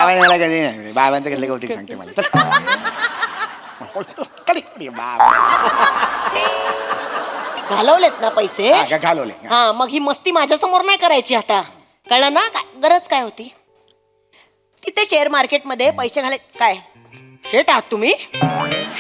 बाबाने मला कधी नाही, बाबांचं कसलं कौतिक सांगते मला. घालवलेत ना पैसे? घालवले. हा, मग ही मस्ती माझ्या समोर नाही करायची आता, कळलं ना? गरज काय होती तिथे शेअर मार्केटमध्ये पैसे घालाय? काय शेट आहात तुम्ही?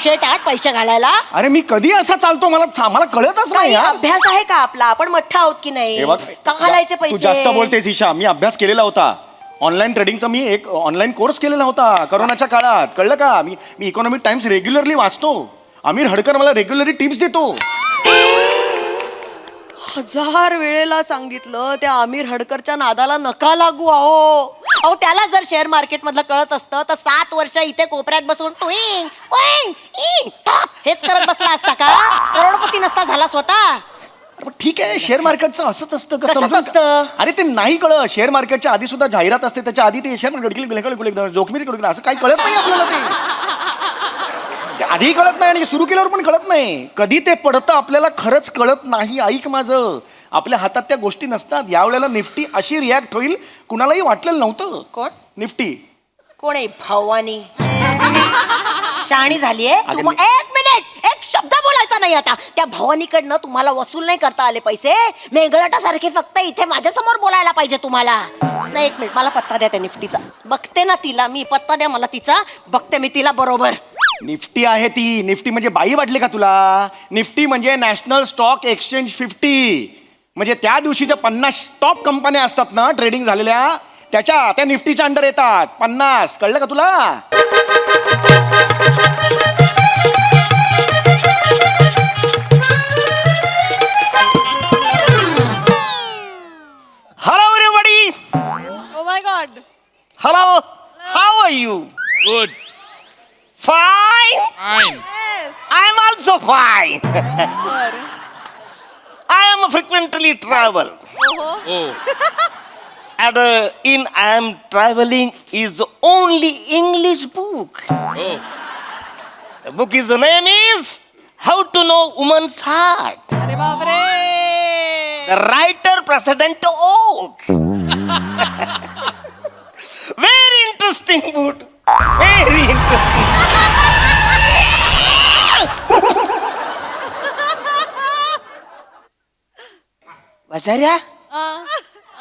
शेट आहात पैसे घालायला? अरे मी कधी असा चालतो, मला कळतच नाही. अभ्यास आहे का आपला? आपण मठ्ठ आहोत की नाही? का घालायचे पैसे? तू जास्त बोलतेस ईशा. मी अभ्यास केलेला होता ऑनलाईन ट्रेडिंगचा. मी एक ऑनलाईन कोर्स केलेला होता करोनाच्या काळात, कळलं का? मी इकॉनॉमिक टाइम्स रेग्युलरली वाचतो. आमिर हडकर मला रेग्युलरली टिप्स देतो. 1000 वेळेला सांगितलं त्या आमिर हडकरच्या नादाला नका लागू. अहो त्याला जर शेअर मार्केट मधलं कळत असतं तर 7 वर्ष इथे कोपऱ्यात बसून टुईंग टुईंग ईंग टॉप हेच करत बसला असता का? करोडपती नसता झाला स्वतः. ठीक आहे, शेअर मार्केटचं असंच असतं. कसं असतं? अरे ते नाही कळत. शेअर मार्केटच्या आधी सुद्धा जाहिरात असते, त्याच्या आधी ते शेअर जोखमीत असं काही कळत नाही आपल्याला. ते आधी कळत नाही आणि सुरू केल्यावर पण कळत नाही. कधी ते पडतं आपल्याला खरंच कळत नाही. ऐक माझं, आपल्या हातात त्या गोष्टी नसतात. यावेळेला निफ्टी अशी रिॲक्ट होईल कुणालाही वाटलेलं नव्हतं. कोण? निफ्टी. कोण आहे? भवानी शहाणी झालीये. एक मिनिट, एक शब्द बोलायचा नाही आता. त्या भवानीकडनं तुम्हाला वसूल नाही करता आले पैसे. मेंगळटासारखे फक्त इथे माझ्या समोर बोलायला पाहिजे तुम्हाला. नाही, एक मिनिट, मला पत्ता द्या त्या निफ्टीचा. बघते ना तिला मी. पत्ता द्या मला तिचा, बघते मी तिला बरोबर. निफ्टी आहे ती. निफ्टी म्हणजे बाई वाटली का तुला? निफ्टी म्हणजे नॅशनल स्टॉक एक्सचेंज 50. म्हणजे त्या दिवशी ज्या 50 टॉप कंपन्या असतात ना ट्रेडिंग झालेल्या, त्या निफ्टीच्या अंडर येतात 50. कळलं का तुला? Hello everybody. Oh my God. Hello, how are you? Good. Fine. Fine. I am also fine. बरं. I am frequently travel. Oh. And in I am traveling is only English book. Oh. The book is the name is How to Know Woman's Heart. अरे बापरे. The writer President Oak. Very interesting book. Very interesting. वजाऱ्या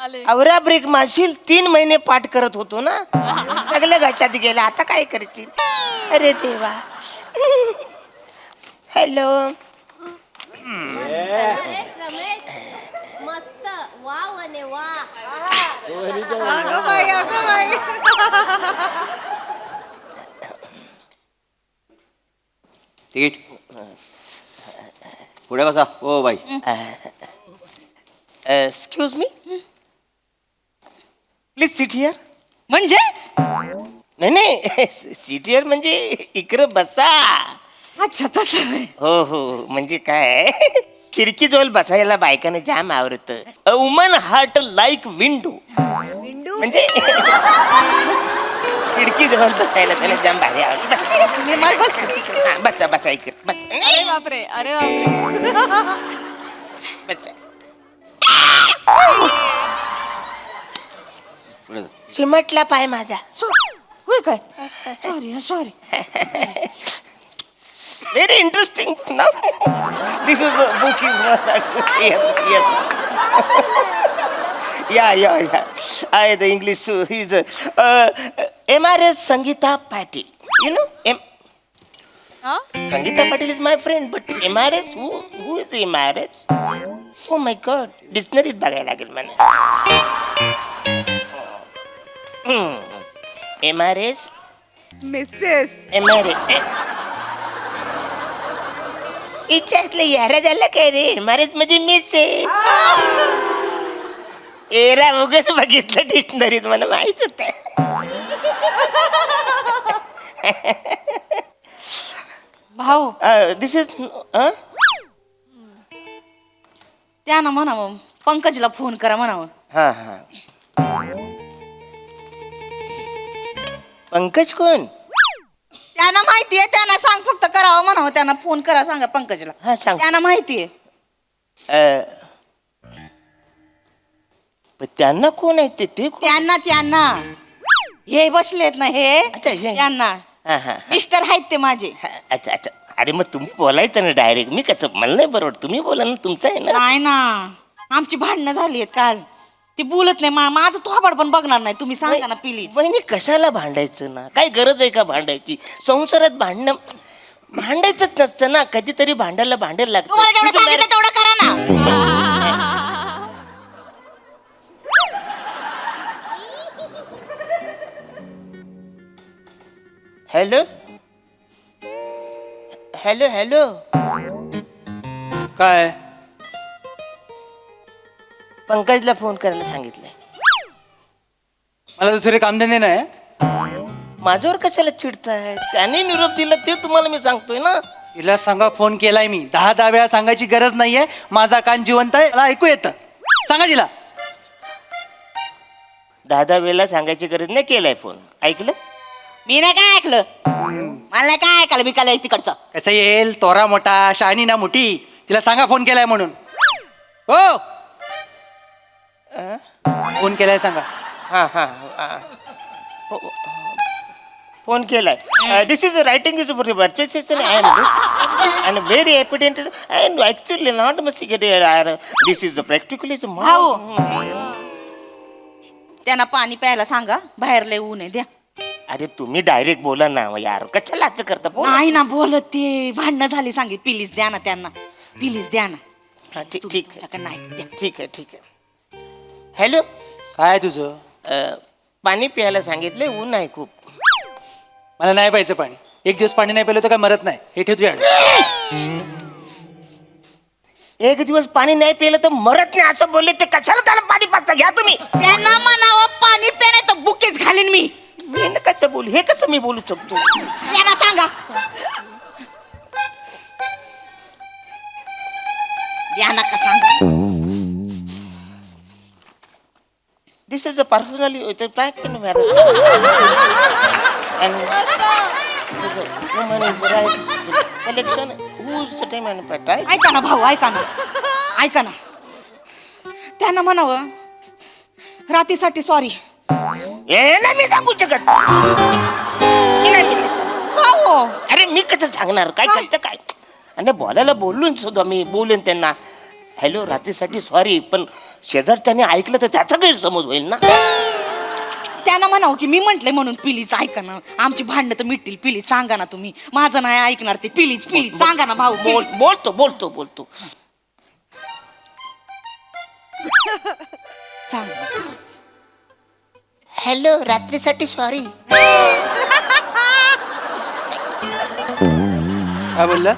आले. आवरा break मारशील. 3 महिने पाठ करत होतो ना, सगळं घशात गेलं. आता काय करशील? अरे देवा. हॅलो. मस्त वाव आणि वा. तिकीट पुढे बसा. O by. Excuse me, please sit here. म्हणजे नाही सिट हिअर म्हणजे इकडं बसा. अच्छा तसं. हो, म्हणजे काय, खिडकी जवळ बसायला बायकांना जाम आवडत. A woman heart like window. म्हणजे खिडकी जवळ बसायला त्याला जाम भारी आवडत. बसा इकडे अरे बापरे. अरे बापरे. बसा. चिमटला पाय माझा. काय? Sorry. Very interesting. No? This is a book. Yeah. The English is MRS Sangeeta Patil. You know? हा? Sangeeta Patil is my friend, but MRS, who is MRS? Oh my God, dictionary बघायला लागेल मला. MRS. Mrs. MRS. इच्छातलं यारा झाला काय रे? महाराज म्हणजे मीच आहे. एरा उगच बघितलं डिक्शनरीत, मला माहित होत. भाऊ दिस इज त्यानं म्हणावं पंकजला फोन करा म्हणावं. हा. पंकज कोण? त्यांना माहितीये, त्यांना सांग फक्त करावं म्हणावं. त्यांना फोन करा, सांगा पंकजला. हा, सांग. त्यांना माहितीये. पण त्यांना कोण आहे ते कोण? त्यांना हे बसलेत ना हे अच्छा, हे. त्यांना हा, हा, हा. मिस्टर आहेत ते माझे. अच्छा अच्छा. अरे मग तुम्ही बोलायचं ना डायरेक्ट. मी कसं, मला नाही बरोबर. तुम्ही बोला ना, तुमचं आहे ना. नाही ना, आमची भांडणं झाली आहेत काल. ती बोलत नाही माझं थोबाड पण बघणार नाही. तुम्ही सांगा ना प्लीज. वहिनी कशाला भांडायचं ना, काय गरज आहे का भांडायची? संसारात भांडायचंच नसतं ना. कधीतरी भांडायला भांडायला तुम्हाला जेवढं लागतं. सांगितलं तेवढं करा ना. Hello hello hello. काय पंकजला फोन करायला सांगितलंय. मला दुसरे कामधंदे नाही. माझ्यावर कशाला चिडताय? त्याने निरोप दिला ते तुम्हाला मी सांगतोय ना. तिला सांगा फोन केलाय मी. 10 वेळा सांगायची गरज नाहीये. माझा कान जिवंत आहे, मला ऐकू येतं. सांगा तिला. 10 वेळेला सांगायची गरज नाही. केलाय फोन. ऐकलं? मी नाही काय ऐकलं. मला नाही काय ऐकायला बिकायला तिकडचं. कसं येईल? तोरा मोठा, शायनी ना मोठी. तिला सांगा फोन केलाय म्हणून. हो फोन केलाय सांगा. हा हा हा. फोन केलाय. This is writing is and very evident and actually not much this is practically is भाऊ त्यांना पाणी प्यायला सांगा. बाहेर लय ऊन आहे द्या. अरे तुम्ही डायरेक्ट बोला ना यार. कशाला असं करता? बोला. नाही ना बोलत ते. भांडणं झाली सांगित. प्लीज द्या ना त्यांना. प्लीज द्या ना. हा, ठीक आहे तुमच्याकडनं नाही द्या. ठीक आहे ठीक आहे. हॅलो. काय तुझं? पाणी प्यायला सांगितलंय. ऊन आहे खूप. मला नाही प्यायचं पाणी. एक दिवस पाणी नाही प्यायलं तर काय मरत नाही. हे ठेव तुझ्याकडे. एक दिवस पाणी नाही प्यायलं तर मरत नाही असं बोलले ते कशाला त्याला पाणी पाजता? घ्या तुम्ही. त्यांना म्हणावं पाणी प्या नाही तर बुकेच घालीन मी. मी न कसं बोलू? हे कसं मी बोलू शकतो? यांना सांगा. यांना का सांगा. This is a personally practical matter. And the woman is right. Collection. Who's the time and right? ऐका ना भाऊ ऐका ना. ऐका ना. त्यांना म्हणावं रात्रीसाठी सॉरी. हे नाही मी सांगू शकत. मी नाही म्हणत. का हो? अरे मी कसं सांगणार? काय करतं काय? आणि बोलायला बोलून सुद्धा मी बोलेन त्यांना. हॅलो, रात्रीसाठी सॉरी, पण शेजारच्याने ऐकलं तर त्याचा गैरसमज होईल ना. त्यांना म्हणावं की मी म्हंटले म्हणून. प्लीज ऐका ना. आमची भांडणं तर मिटतील. प्लीज सांगा ना तुम्ही. माझं नाही ऐकणार ते. प्लीज प्लीज सांगा ना भाऊ. बोलतो. सांगा. हॅलो, रात्रीसाठी सॉरी. काय बोलला?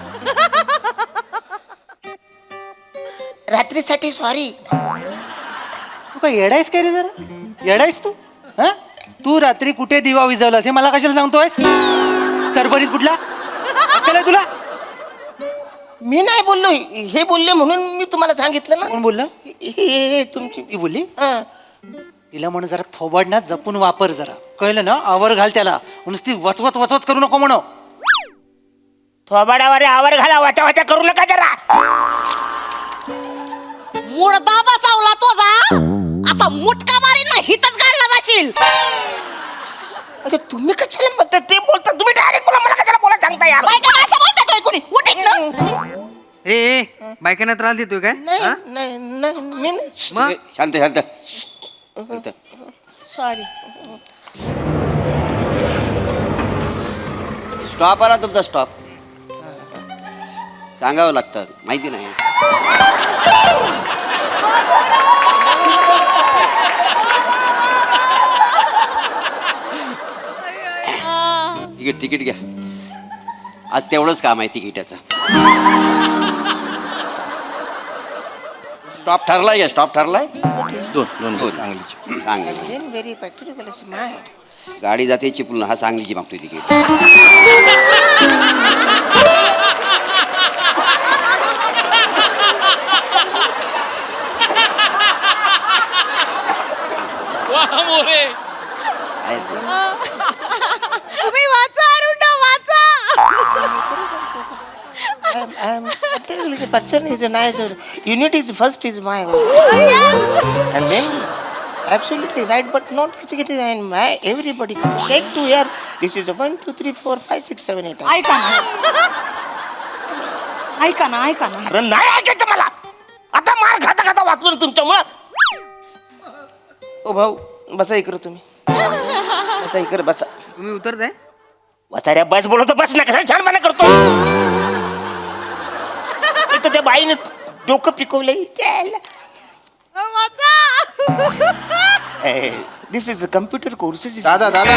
रात्रीसाठी सॉरी. तू काय येडायस काय रे? जरा येडायस तू. हा तू रात्री कुठे दिवा विजवलास हे मला कशाला सांगतोयस? सरभरीत कुठला अक्कल तुला? मी नाही बोललो. हे बोलले म्हणून मी तुम्हाला सांगितलं ना. कोण बोललं? हे तुमची ती बोलली. हं. तिला म्हणून जरा थोबाड ना जपून वापर जरा. कळलं ना? आवर घाल त्याला. नुसती वचवच करू नको म्हणो. थोबाडावर आवर घाला. वाचा करू नका जरा. मुडदा बसावला तो जा. असा मुटका मारीन ना हितच गाडला जाशील. अरे तुम्ही कशाला बोलता? ते बोलता तुम्ही डायरेक्ट बोला. मला कशाला बोला सांगता यार? बायका असं बोलतात होय कोणी. उठ इथनं. ए बायकांना त्रास देतोय काय? हा? नाही मी नाही. मग? शांत सॉरी. स्टॉप आला तुमचा. स्टॉप सांगावं लागतं. माहिती नाही. तिकीट घ्या. आज तेवढंच काम आहे तिकिटाचं. स्टॉप ठरलाय का? स्टॉप ठरलाय. दोन सांगलीची. Sangli very practical smart. गाडी जाते चिपळूण. हा सांगलीची मागतोय तिकीट. तुम्ही वाचा अरुंडा वाचा. person is nice. Unit is first is my. And then absolutely right, but not in my everybody. Take 2 here. This is a 1, 2, 3, 4, 5, 6, 7, 8. ऐका ना ऐका ना ऐका ना अरे नाही ऐकायचं मला. आता मार खाता खाता वाचलो ना तुमच्यामुळं. ओ भाऊ बसा इकडे तुम्ही. बसा इकडे बसा. तुम्ही उतरताय वाचाऱ्या बस बोलतो बस ना कसा छानपणा करतो. इथं त्या बाईने डोकं पिकवलंय. दिस इज कम्प्युटर कोर्सेस. दादा दादा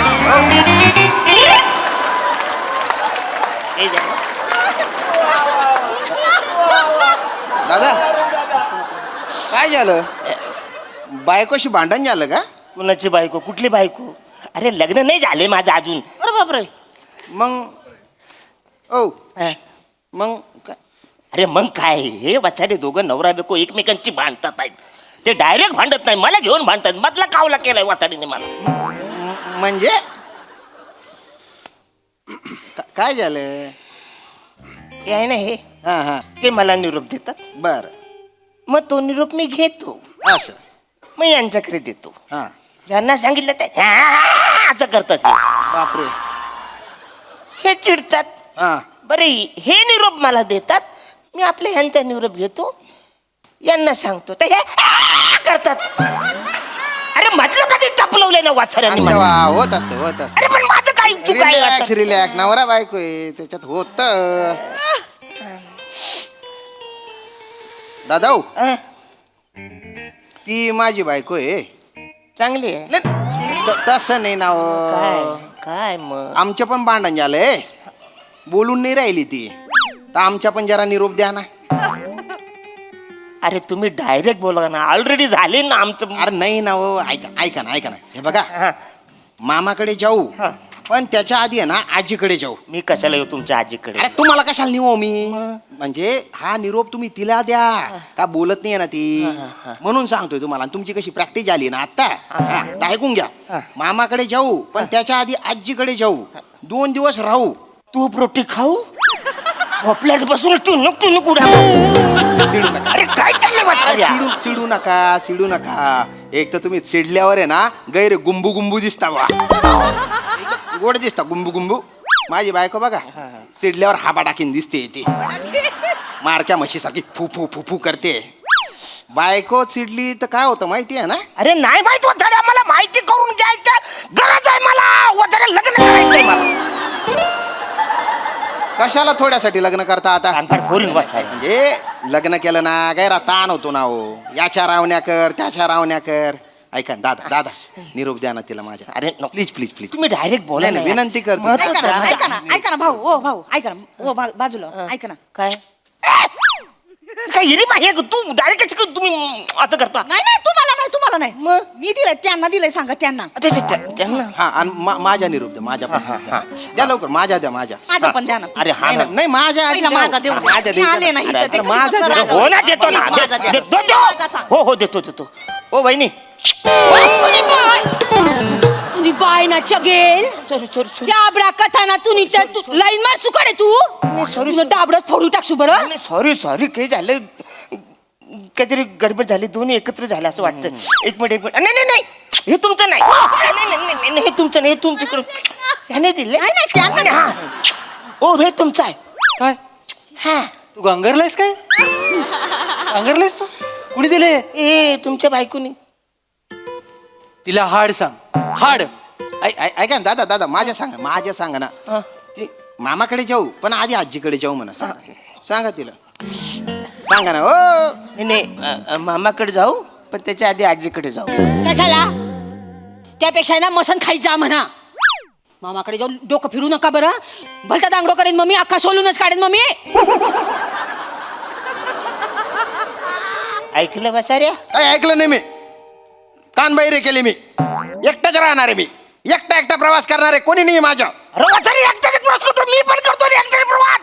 दादा काय झालं बायकोशी भांडण झालं का? कुणाची बायको कुठली बायको? अरे लग्न नाही झाले माझं अजून. अरे बापरे मग ओ मग काय? अरे मग काय हे वाचारे दोघं नवरा बायको एकमेकांची भांडतात आहेत. ते डायरेक्ट भांडत नाही मला घेऊन भांडतात. मधला कावला केलाय वाचाडीने मला. म्हणजे काय झालं? हे आहे ना हे हा हा ते मला निरोप देतात. बर मग तो निरोप मी घेतो. असं मग यांच्याकडे देतो. हा यांना सांगितलं ते असं करतात. बापरे हे चिडतात. हा बरे हे निरोप मला देतात. मी आपल्या ह्यांचा निरोप घेतो. यांना सांगतो ते हे करतात. अरे म्हटलं कधी टपलवलंय ना वाचऱ्यांनी मला. होत असतं होत असतं. अरे पण माझं काय चूक आहे रिलॅक्स वाचा? रिलॅक्स नवरा बायको आहे त्याच्यात होत. दादा हो, अं, ती माझी बायको आहे. चांगली आहे. तसं नाही ना काय हो. काय मग आमच्या पण भांडण झालंय. बोलून नाही राहिली ती. तर आमच्या पण जरा निरोप द्या ना. अरे तुम्ही डायरेक्ट बोला ना. ऑलरेडी झाले ना आमचं. अरे नाही ना हो ऐका ऐका ना ऐका ना हे बघा हा. मामाकडे जाऊ हा. पण त्याच्या आधी आहे ना आजीकडे जाऊ. मी कशाला येऊ तुमच्या आजीकडे? अरे तुम्हाला कशाला निवो मी म्हणजे हा निरोप तुम्ही तिला द्या का बोलत नाही ना ती म्हणून सांगतोय तुम्हाला. आणि तुमची कशी प्रॅक्टिस झाली ना आता तर ऐकून घ्या. मामाकडे जाऊ पण त्याच्या आधी आजीकडे जाऊ. 2 दिवस राहू. तूप रोटी खाऊ झोपल्यास बसून टुनुक टुनुक उड्या. चिडू नका अरे काय चाललंय वाचाऱ्या? चिडू नका चिडू नका. एक तर तुम्ही चिडल्यावर आहे ना गैर गुंबू गुंबू दिसता बा. गोड दिसता गुंबू गुंबू. माझी बायको बघा चिडल्यावर हाबा टाकीन दिसते ती. मारक्या म्हशीसारखी फू फू फू फू करते. बायको चिडली तर काय होतं माहिती आहे ना? अरे नाही माहित वाचाड्या. मला माहिती करून घ्यायचं गरज आहे मला. वाचाड्या लग्न करायचंय मला. कशाला थोड्यासाठी लग्न करता आता? कानफाड फोडीन वाचाड्या. म्हणजे लग्न केलं ना गैरा ताण होतो ना हो. याच्या रावण्या कर त्याच्या रावण्या कर. ऐका ना, दादा दादा निरोप द्या ना तिला माझ्या. अरे प्लीज प्लीज प्लीज तुम्ही डायरेक्ट बोला नाही, ना. विनंती करतो. महत्वाचं आहे. ऐका ना भाऊ ओ भाऊ ऐका ना ओ बाजूला ऐका ना. काय काय हिरी पाहिजे तू डायरेक्ट तुम्ही असं करता? नाही नाही तुम्हाला नाही मी दिलंय त्यांना दिलंय सांगा त्यांना. त्यांना हा आणि माझ्या निरोप द्या माझ्या पण. द्या लवकर माझ्या द्या माझ्या. माझं पण द्या ना. अरे हा नाही ना. नाही माझ्या आधी पहिला द्या. माझा देऊ द्या. माझ्या मी आले नाही द्या. इथं. ते अरे, माझा कसं द्या. राग- हो ना देतो ना. माझा द्या. देतो माझा सांग. हो हो देतो देतो. हो बहिणी तुझी बाय ना चगेल सॉरी सॉरी सॉरी चाबडा कथाना तू लाईन मार सुकाडे तू sorry, तुझं डाबडं फोडून टाकशू बरं. सॉरी सॉरी काही झालं काहीतरी गडबड झाली. दोन्ही एकत्र झालं असं वाटतं. एक मिनिट नाही नाही नाही हे तुमचं नाही. नाही हे तुमचं नाही. हे तुमच्याकडून ह्याने दिले. नाही, नाही, त्यांना हा. ओ हे तुमचं आहे. काय हा तू गंगरलायस काय गंगरलायस तू कुणी दिले ए तुमच्या बायकोनी. तिला हाड सांग हाड. ऐका ना दादा दादा माझ्या सांगा ना. ती मामाकडे जाऊ पण आधी आजीकडे जाऊ म्हणा. सांगा तिला सांगा ना. हो नाही नाही मामाकडे जाऊ पण त्याच्या आधी आजीकडे जाऊ. कशाला त्यापेक्षा ना मसन खाई जा म्हणा. मामाकडे जाऊन डोकं फिरू नका बरं. भलता दांगडो करेन मम्मी. अख्खा सोलूनच काढेन मम्मी. ऐकलं बसाऱ्या? काय ऐकलं नाही मी. कान बहिरे केले मी. एकटाच राहणार आहे मी. एकटा प्रवास करणार आहे कोणी नाही माझ्या. अरे वाचारी एकट्याने प्रवास करतो. मी पण करतो रे एकट्याने प्रवास.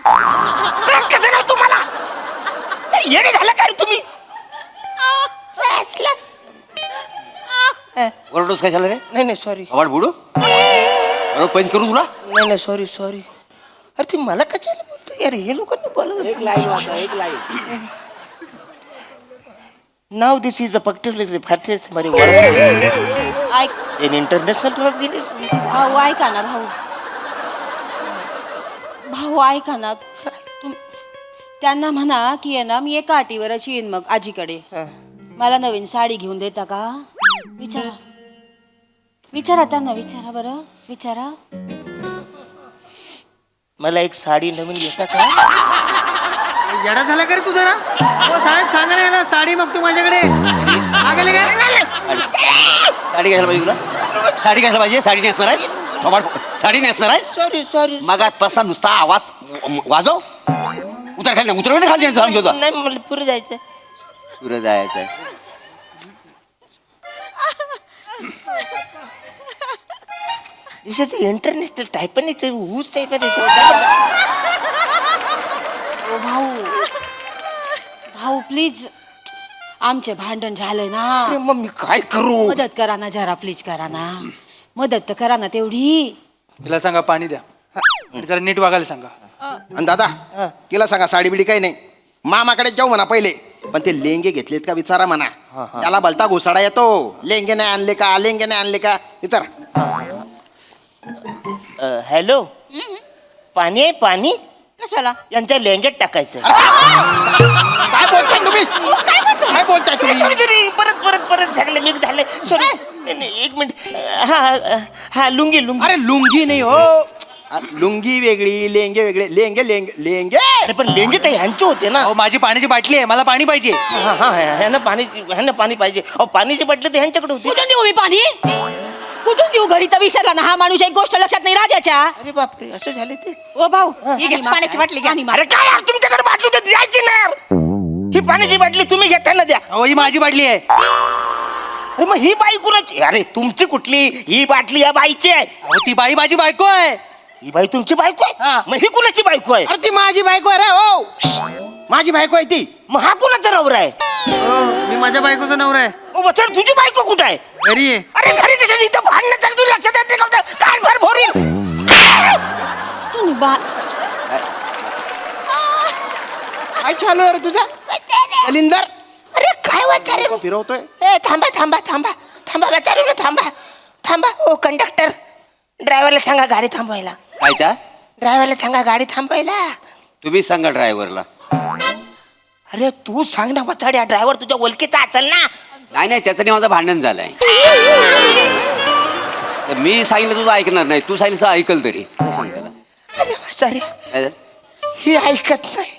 कळत कसं नाही तुम्हाला? येणे झालं का रे तुम्ही? ओरडोस कशाला रे नाही नाही सॉरी. आवाज बुडू अरे पंच करू तुला. नाही नाही सॉरी सॉरी. अरे ती मला कशाला बोलतो यार? हे लोकांनी बोलवलं. Now this is a particular factors मध्ये वर्स ऐक इन इंटरनॅशनल भाऊ ऐका ना भाऊ भाऊ ऐका ना तुम त्यांना म्हणा की आहे ना मी एका अटीवरच येईन मग आजीकडे मला नवीन साडी घेऊन देता का विचारा विचारा त्यांना विचारा बरं विचारा मला एक साडी नवीन घेता का येडा झाला का रे तू जरा हो साहेब सांगा ना याला साडी मग तू माझ्याकडे आगले काय साडी घ्यायला पाहिजे तुला साडी घ्यायला पाहिजे साडी नेसणार आहे थोबाड साडी नेसणार आहे सॉरी सॉरी मगातपासून नुसता आवाज वाजव उतर खाली उतर खाली जाऊन घेतो नाही मला पुढे जायचं तुला जायचं आहे दिस इज इंटरनॅशनल टाईप पण ऊस टाईप ओ भाऊ भाऊ प्लीज आमचे भांडण झालंय ना मग मी काय करू मदत करा ना जरा प्लीज करा ना मदत तर करा ना तेवढी तिला सांगा पाणी द्या आणि जरा नीट वागायला सांगा आणि दादा तिला सांगा साडी बिडी काही नाही मामाकडे जाऊ म्हणा पहिले पण ते लेंगे घेतलेत का विचारा म्हणा त्याला भलता घुसाडा येतो लेंगे नाही आणले का लेंगे नाही आणले का विचारा हॅलो पाणी आहे पाणी कशाला यांच्या लेंग्यात टाकायचं काय बोलताय तुम्ही काय बोलताय तुम्ही सॉरी सॉरी परत परत परत सगळं मिक्स झालं सॉरी एक मिनिट हा हा लुंगी लुंगी अरे लुंगी नाही हो लुंगी वेगळी लेंगे वेगळे लेंगे लेंगे लेंगे अरे पण लेंगे तर ह्यांचे होते ना अहो माझी पाण्याची बाटली आहे मला पाणी पाहिजे हा हा ह्यांना पाणी पाहिजे अहो पाण्याची बाटली तर ह्यांच्याकडे होती कुठून देऊ मी पाणी कुठून देऊ घरी तर विचारला ना हा माणूस एक गोष्ट लक्षात नाही राजाच्या अरे बापरे असं झाले ते ओ भाऊ ही घे पाण्याची बाटली घ्या आणि अरे काय यार तुमच्याकडे बाटली तर द्यायची ना यार ही पाण्याची बाटली तुम्ही घेताना द्या अहो ही माझी बाटली आहे अरे मग ही बाई कुणाची अरे तुमची कुठली ही बाटली या बाईची आहे अहो ती बाई माझी बायको आहे ही बाई तुमची बायको आहे हा. मग ही कुणाची बायको आहे अरे ती माझी बायको आहे रे हो माझी बायको आहे ती मग हा कुणाचा नवरा आहे हो मी माझ्या बायकोचा नवरा आहे मग वचन तुझी बायको कुठं आहे घरी आहे अरे घरी कशाला इथं भांडणं चालू तुला लक्षात येत नाही का कान फार भोरील तुम्ही बा काय चालू आहे रे तुझा कलिंदर अरे काय वाचारे तो फिरवतोय ए थांबा थांबा थांबा थांबा वाचारू ना थांबा थांबा ओ कंडक्टर ड्रायव्हरला सांगा गाडी थांबवायला काय त्या ड्रायव्हरला सांगा गाडी थांबवायला तुम्ही सांगा ड्रायव्हरला अरे तू सांग ना वाचाड्या ड्रायव्हर तुझ्या ओळखीचा असेल ना नाही नाही त्याचं माझं भांडण झालंय तर मी सांगितलं तुझं ऐकणार नाही तू सांगितलं ऐकल तरी सांग त्याला. अरे वाचारे काय झालं? ही ऐकत नाही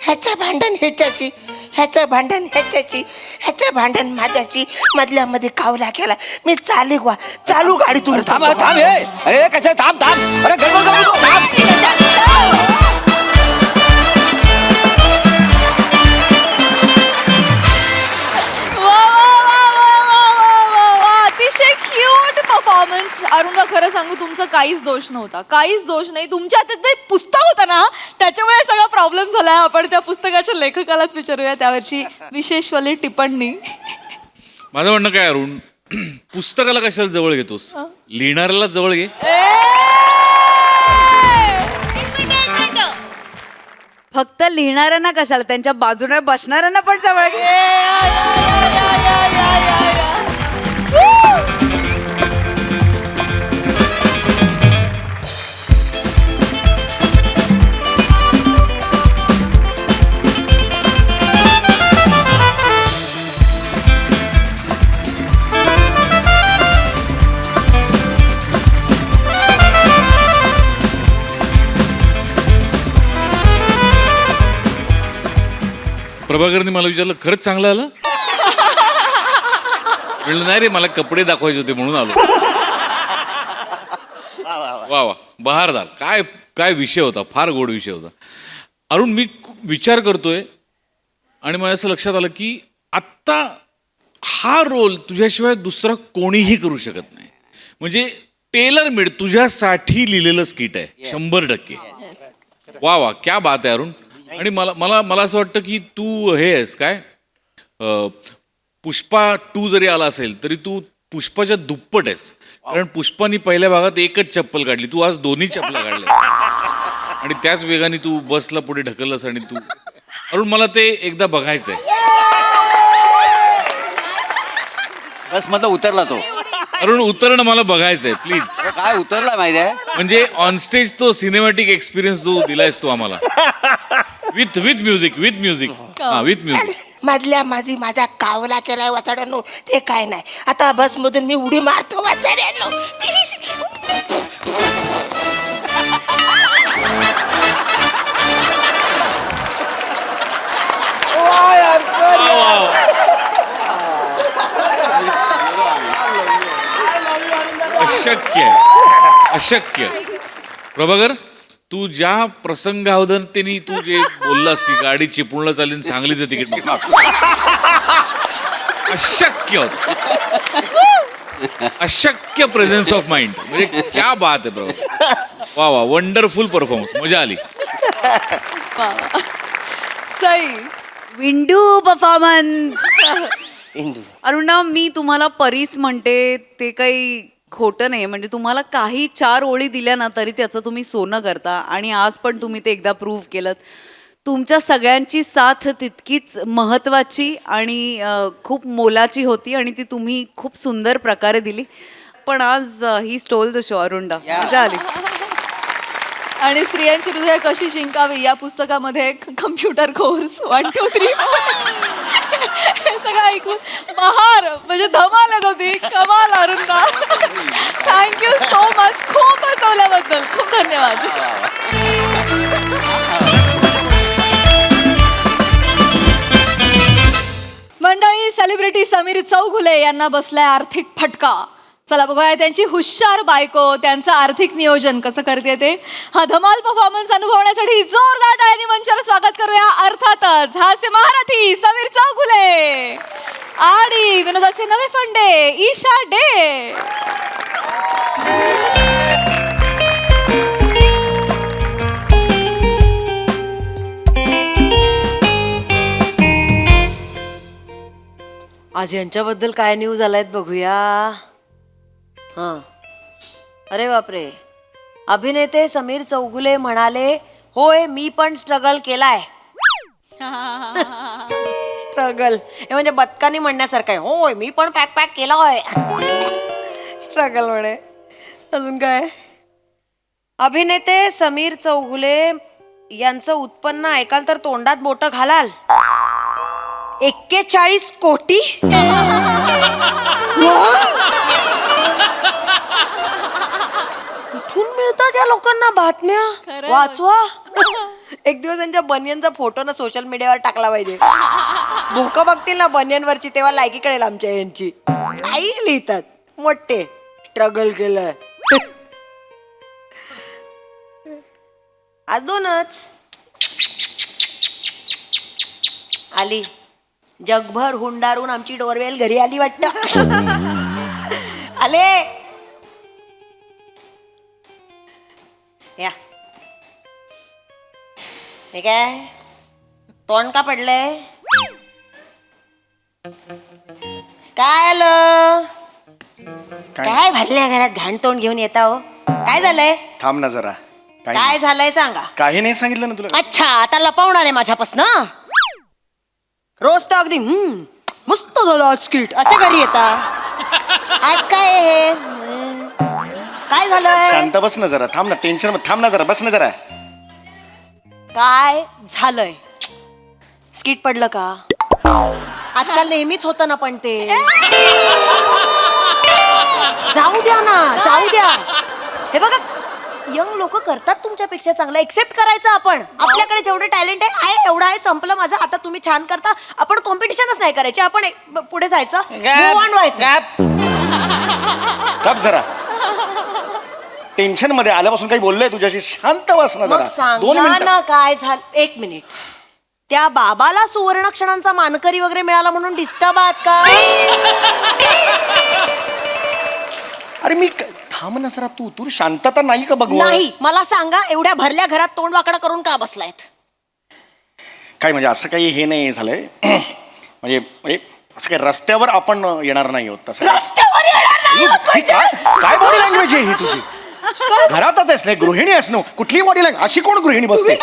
ह्याचं भांडण ह्याच्याशी ह्याचं भांडण ह्याच्याशी ह्याचं भांडण माझ्याशी मधल्यामध्ये कावला केला मी चालू गाडी अरे तुम्ही थांब थांब हे अरे कशा थांब थांब अरे गडबड करू नको, थांब अतिशय क्यूट परफॉर्मन्स. अरुणा खरं सांगू तुमचा काहीच दोष नव्हता, काहीच दोष नाही. तुमच्या हातात ते पुस्तक होतं ना त्याच्यामुळे सगळा प्रॉब्लेम झालाय. आपण त्या पुस्तकाच्या लेखकालाच विचारूया त्यावरची विशेषवाली टिप्पणी. माझं म्हणणं काय अरुण, पुस्तकाला कशाला जवळ घेतोस, लिहिणाऱ्याला जवळ घे. फक्त लिहिणाऱ्यांना कशाला, त्यांच्या बाजूने बसणाऱ्यांना पण जवळ घे. प्रभाकरने मला विचारलं खरंच चांगलं आलं. म्हणलं नाही रे, मला कपडे दाखवायचे होते म्हणून आलो. वा वा बहारदार. काय काय विषय होता, फार गोड विषय होता. अरुण, मी विचार करतोय आणि मला असं लक्षात आलं की आत्ता हा रोल तुझ्याशिवाय दुसरा कोणीही करू शकत नाही. म्हणजे टेलर मेड तुझ्यासाठी लिहिलेलं स्किट आहे 100%. वा वा क्या बात आहे अरुण. आणि मला मला मला असं वाटतं की तू हे आहेस काय, पुष्पा 2 जरी आला असेल तरी तू पुष्पाच्या दुप्पट आहेस. कारण पुष्पानी पहिल्या भागात एकच चप्पल काढली, तू आज दोन्ही चप्पला काढल्या आणि त्याच वेगाने तू बसला पुढे ढकललास. आणि तू अरुण, मला ते एकदा बघायचंय. बस मधलं उतरला तो. अरुण उतरणं मला बघायचंय प्लीज. काय उतरला माहिती आहे. म्हणजे ऑन स्टेज तो सिनेमॅटिक एक्सपिरियन्स जो दिलायस तू आम्हाला विथ म्युझिक विथ म्युझिक. मधल्या माझा कावला केलाय वाचाड्यानो, ते काय नाही. आता बस मधून मी उडी मारतो वाचाड्यानो. अशक्य. प्रभाकर, तू ज्या प्रसंगावधानतेने तू जे बोललास की गाडी चिपळूणला चालेल सांगलीचं तिकीट नको. अशक्य प्रेझेन्स ऑफ माइंड. म्हणजे क्या बात आहे प्रभाकर. वा वा, वंडरफुल परफॉर्मन्स, मजा आली. सई. विंडू परफॉर्मन्स. इंदू अरुणा, मी तुम्हाला परीस म्हणते ते काही खोटं नाही. म्हणजे तुम्हाला काही 4 ओळी दिल्या ना तरी त्याचं तुम्ही सोनं करता. आणि आज पण तुम्ही ते एकदा प्रूव्ह केलं. तुमच्या सगळ्यांची साथ तितकीच महत्त्वाची आणि खूप मोलाची होती आणि ती तुम्ही खूप सुंदर प्रकारे दिली. पण आज ही स्टोल द शो. अरुणा, मजा आली. आणि स्त्रियांची हृदय कशी जिंकावी या पुस्तकामध्ये कम्प्युटर कोर्स 1 2 3 हे सगळं ऐकून बहार म्हणजे धमाल येत होती. कमाल अरुणा. Thank you so much. खूप हसवल्याबद्दल खूप धन्यवाद. मंडळी, सेलिब्रिटी समीर चौगुले यांना बसलाय आर्थिक फटका. चला बघूया त्यांची हुशार बायको त्यांचं आर्थिक नियोजन कसं करते ते. हा धमाल परफॉर्मन्स अनुभवण्यासाठी जोरदार टाळ्यांनी मंचावर स्वागत करूया. अर्थातच हास्य महारथी समीर चौगुले आणि विनोदाचे नवे फंडे ईशा डे. आज यांच्याबद्दल काय न्यूज आलायत बघूया. हां, अरे बापरे. अभिनेते समीर चौगुले म्हणाले, होय मी पण स्ट्रगल केलाय. स्ट्रगल हे म्हणजे बदकानी म्हणण्यासारखं आहे. होय मी पण पॅक केला होय. स्ट्रगल म्हणे. अजून काय. अभिनेते समीर चौगुले यांचं उत्पन्न ऐकाल तर तोंडात बोट घालाल. 41 कोटी. कुठून मिळतात या लोकांना बातम्या. वाचवा. एक दिवस त्यांच्या बनियनचा फोटो ना सोशल मीडियावर टाकला पाहिजे. लोक बघतील ना बनियनवरची तेव्हा लायकी कळेल आमच्या यांची. काही लिहितात मोठे. स्ट्रगल केलं. अजूनच आली. जगभर हुंडारून आमची डोरवेल घरी आली वाटतं. आले या. हे काय तोंड का पडलंय. काय आलं. काय भरल्या घरात घाण तोंड घेऊन येता हो. काय झालंय. थांब ना जरा. काय झालंय सांगा. काही नाही सांगितलं ना तुला. अच्छा, आता लपवणार आहे माझ्यापासनं. रोज तर अगदी मस्त झालं आज स्किट असे घरी येता. आज काय हे. काय झालंय. शांत बस ना जरा. थांब ना. टेन्शन थांब ना जरा. बस ना जरा. काय झालंय. स्किट पडलं का. आजकाल नेहमीच होतं ना. पण ते जाऊ द्या ना. जाऊ द्या. हे बघा यंग लोक करतात तुमच्यापेक्षा चांगलं. एक्सेप्ट करायचं आपण. आपल्याकडे जेवढे टॅलेंट आहे एवढं आहे. संपलं माझं. आता तुम्ही छान करता. आपण कॉम्पिटिशनच नाही करायची. आपण पुढे जायचं. Move on व्हायचं. गप जरा. टेन्शन मध्ये आल्यापासून काही बोललोय तुझ्याशी. शांत बस ना मग जरा. 2 सांगा मिनिटं. ना काय झालं. 1 मिनिट. त्या बाबाला सुवर्ण क्षणांचा मानकरी वगैरे मिळाला म्हणून डिस्टर्ब आहात का. अरे मी थांब ना जरा. तू शांतता नाही का बघ. नाही. मला सांगा एवढ्या भरल्या घरात तोंड वाकडं करून का बसलायत. काय म्हणजे असं काही हे नाही झालंय. म्हणजे असं काही रस्त्यावर आपण येणार नाही होत तसं. रस्त्यावर येणार नाही आहोत म्हणजे? काय बॉडी लँग्वेज आहे ही तुझी. घरातच आहेस नाही गृहिणी आहेस ना कुठली बॉडी लँग्वेज अशी कोण गृहिणी बसते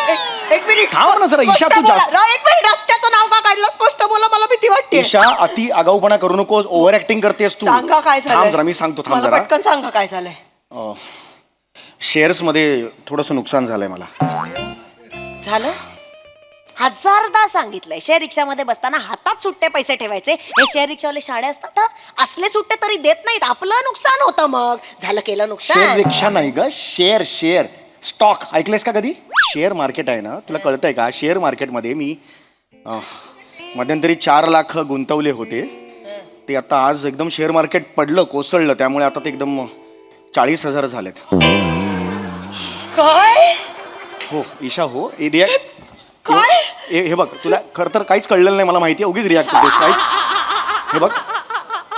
एक मिनिट थांब ना जरा, ईशा, स्पष्ट तू बोला. जास्त- एक मिनिट रस्त्याचं नाव का काढलं स्पष्ट बोला मला भीती वाटते ईशा अति आगाऊपणा करू नकोस ओव्हर ऍक्टिंग करतेस तू सांगा काय झालंय थांब जरा मी सांगतो थांब मला जरा पटकन सांगा काय झालंय शेअर्स मध्ये थोडस नुकसान झालंय मला झालं हजारदा सांगितलंय शेअर रिक्षामध्ये बसताना हातात सुट्टे पैसे ठेवायचे हे शेअर रिक्षावाले शाळे असतात हं? असले सुट्टे तरी देत नाहीत आपलं नुकसान होतं मग झालं केलं शेअर नुकसान रिक्षा नाही ग शेअर स्टॉक ऐकलेस का कधी शेअर मार्केट आहे ना तुला कळतंय का शेअर मार्केटमध्ये मी मध्यंतरी 4 लाख गुंतवले होते ते आता आज एकदम शेअर मार्केट पडलं कोसळलं त्यामुळे आता ते एकदम 40,000 झालेत काय हो ईशा हो रिॲक्ट काय हे बघ तुला खरं तर काहीच कळलेलं नाही मला माहिती आहे उगीच रिॲक्ट करतोस काय हे बघ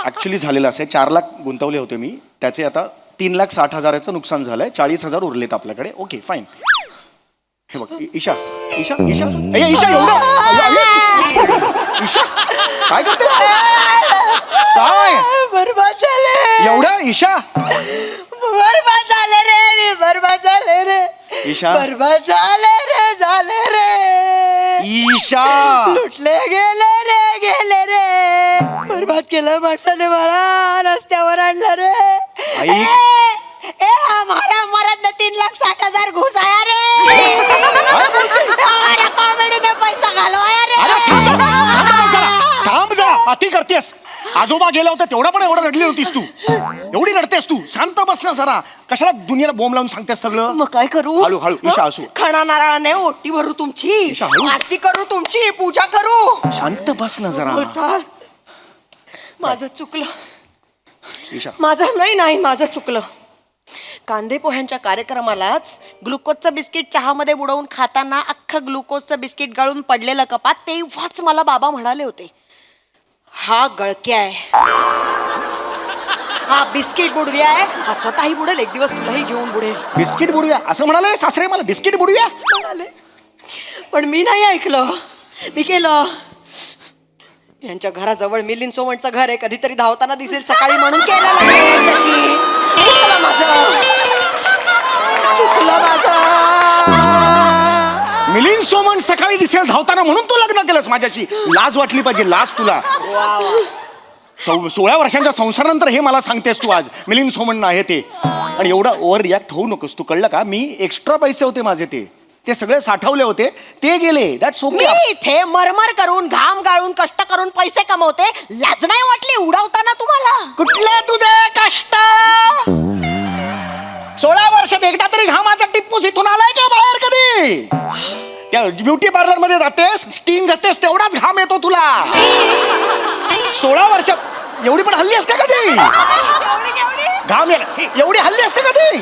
ॲक्च्युली झालेलं असं 4 लाख गुंतवले होते मी त्याचे आता 3,60,000चं नुकसान झालंय 40,000 उरलेत आपल्याकडे ओके फाईन हे बघ ईशा ईशा ईशा ईशा एवढं ईशा काय करतेस काय बरबाद झाले एवढं ईशा बरबाद झाले रे मी बरबाद झाले रे ईशा बरबाद झाले रे ईशा लुटले गेले रे बरबाद केलं माणसाने मला रस्त्यावर आणलं रे ऐक. हमारा मरद 3,60,000 घुसाया रे हमारा कॉमेडी ने पैसा घालवाया रे थांब जा अति करतेस आजोबा गेला होता तेवढा पण एवढं रडली होतीस तू एवढी रडतेस तू शांत बस ना जरा कशाला दुनियाला बोंब लावून सांगतेस सगळं मग काय करू हळू हळू ईशा असू खणा नारळाने ओटी भरू तुमची ईशा, हळू. आरती करू तुमची पूजा करू शांत बस ना जरा माझं चुकलं ईशा माझं चुकलं कांदे पोह्यांच्या कार्यक्रमालाच ग्लुकोजचं बिस्किट चहामध्ये बुडवून खाताना अख्खं ग्लुकोजचं बिस्किट गळून पडलेलं कपात तेव्हाच मला बाबा म्हणाले होते हा गळक्या आहे हा बिस्किट बुडव्या आहे हा स्वतःही बुडेल एक दिवस तुलाही घेऊन बुडेल बिस्किट बुडूया असं म्हणाले सासरे मला बिस्किट बुडूया म्हणाले पण मी नाही ऐकलं मी केलं यांच्या घराजवळ मिलिंद सोमणचं घर आहे कधीतरी धावताना दिसेल सकाळी म्हणून केलं लग्न यांच्याशी चुकलं माझं मिलिंद सोमन सकाळी दिसेल धावताना म्हणून तू लग्न केलंस माझ्याशी लाज वाटली पाहिजे लाज तुला 16 वर्षांच्या संसारानंतर हे मला सांगतेस तू आज मिलिंद सोमन आहे ते आणि एवढा ओव्हर रिॲक्ट होऊ नकोस तू कळलं का मी एक्स्ट्रा पैसे होते माझे ते सगळे साठवले होते ते गेले दॅट्स मी ओके इथे मरमर करून घाम गाळून कष्ट करून पैसे कमवते लाज नाही वाटली उडवताना तुम्हाला कुठले तुझे कष्ट 16 वर्षात एकदा तरी घामाचा टिप्पूस इथून आलाय का बाहेर कधी त्या ब्युटी पार्लर मध्ये जातेस स्टिंग घेतेस तेवढाच घाम येतो तुला 16 वर्षात एवढी पण हल्ली का कधी घाम एवढी हल्ली का कधी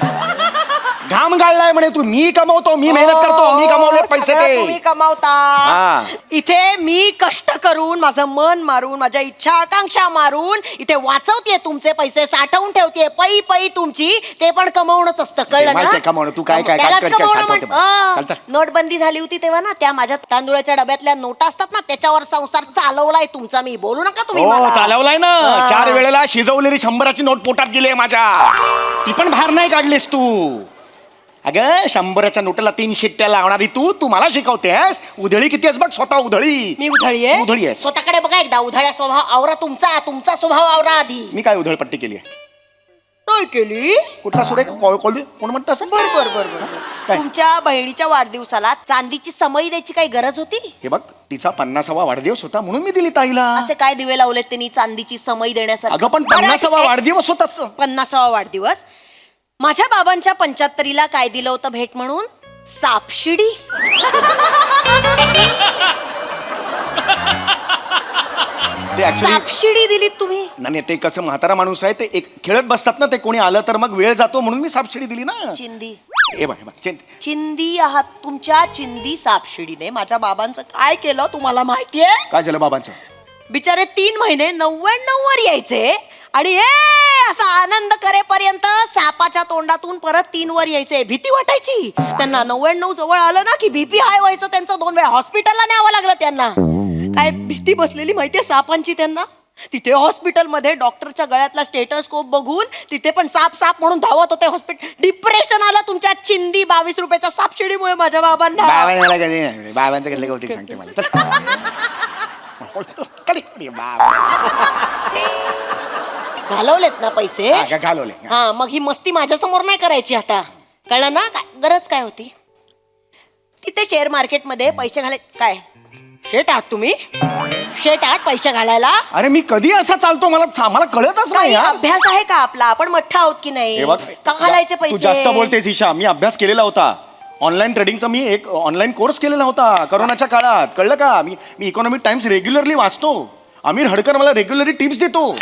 घाम गाळलाय म्हणे तू मी कमवतो मी मेहनत करतो मी कमवले पैसे सगळं ते तुम्ही कमावता हा. इथे मी कष्ट करून माझं मन मारून माझ्या इच्छा आकांक्षा मारून इथे वाचवतेय तुमचे पैसे साठवून ठेवतेय पै पै तुमची ते पण कमवणंच असतं कळलं माहिती ना आहे कमवणं. तू काय त्यालाच कर, कमवणं साठवते म्हण- बघ. चालतं. नोटबंदी झाली होती तेव्हा ना त्या माझ्या तांदुळाच्या डब्यातल्या नोटा असतात ना त्याच्यावर संसार चालवलाय तुमचा मी बोलू नका तुम्ही हो मला. चालवलाय ना हा. 4 वेळेला शिजवलेली 100ची नोट पोटात गेली माझ्या ती पण बाहेर नाही काढलीस तू अगं 100च्या नोटाला 3 शिट्ट्या लावणारी तू मला शिकवतेस उधळी किती आहेस बघ स्वतः उधळी मी उधळी आहे उधळी आहेस. स्वतःकडे बघा एकदा उधळ्या स्वभाव आवरा तुमचा स्वभाव आवरा आधी मी काय उधळपट्टी केली आहे नाही केली कुठला सुरेख कोण म्हणतं असं बर काय? तुमच्या बहिणीच्या वाढदिवसाला चांदीची समई द्यायची काही गरज होती हे बघ तिचा 50वा वाढदिवस होता म्हणून मी दिली ताईला असे काय दिवे लावलेत त्यांनी चांदीची समई देण्यासाठी अगं पण 50वा वाढदिवस होता 50वा वाढदिवस माझ्या बाबांच्या 75ला काय दिलं होतं भेट म्हणून सापशिडी ते ऍक्च्युली सापशिडी दिलीत तुम्ही नाही ते कसं म्हातारा माणूस आहे ते एक खेळत बसतात ना ते कोणी आलं तर मग वेळ जातो म्हणून मी सापशिडी दिली ना चिंदी हे बघ चिंदी आहात तुमच्या चिंदी सापशिडीने माझ्या बाबांचं काय केलं तुम्हाला माहितीये काय झालं बाबांचं बिचारे 3 महिने 99 वर यायचे आणि असा आनंद करेपर्यंत सापाच्या तोंडातून परत 3 वर यायचे भीती वाटायची त्यांना 99 जवळ आलं ना की बीपी हाय व्हायचं त्यांचं 2 वेळा हॉस्पिटलला न्यावं लागलं त्यांना काय भीती बसलेली माहितीये सापांची त्यांना तिथे हॉस्पिटलमध्ये डॉक्टरच्या गळ्यातला स्टेटस्कोप बघून तिथे पण साप साप म्हणून धावत होते हॉस्पिटल. डिप्रेशन आलं तुमच्या चिंदी 22 रुपयाच्या सापशिडीमुळे माझ्या बाबांना. बाबाने मला कधी नाही बाबांचं कसलं कौतिक सांगते मला घालवलेत ना पैसे. घालवले. हा मग ही मस्ती माझ्या समोर नाही करायची आता, कळलं ना? गरज काय होती तिथे शेअर मार्केटमध्ये पैसे घालाय? काय शेट आहात तुम्ही? शेट आहात पैसे घालायला? अरे मी कधी असा चालतो मला कळतच नाही काही यार. अभ्यास आहे का आपला? आपण मठ्ठ आहोत की नाही? हे बघ, का घालायचे तू पैसे? जास्त बोलतेस ईशा. मी अभ्यास केलेला होता ऑनलाईन ट्रेडिंगचा. मी एक ऑनलाईन कोर्स केलेला होता करोनाच्या काळात, कळलं का? मी इकॉनॉमिक टाइम्स रेग्युलरली वाचतो. अमीर हडकर मला रेग्युलरली टिप्स देतो.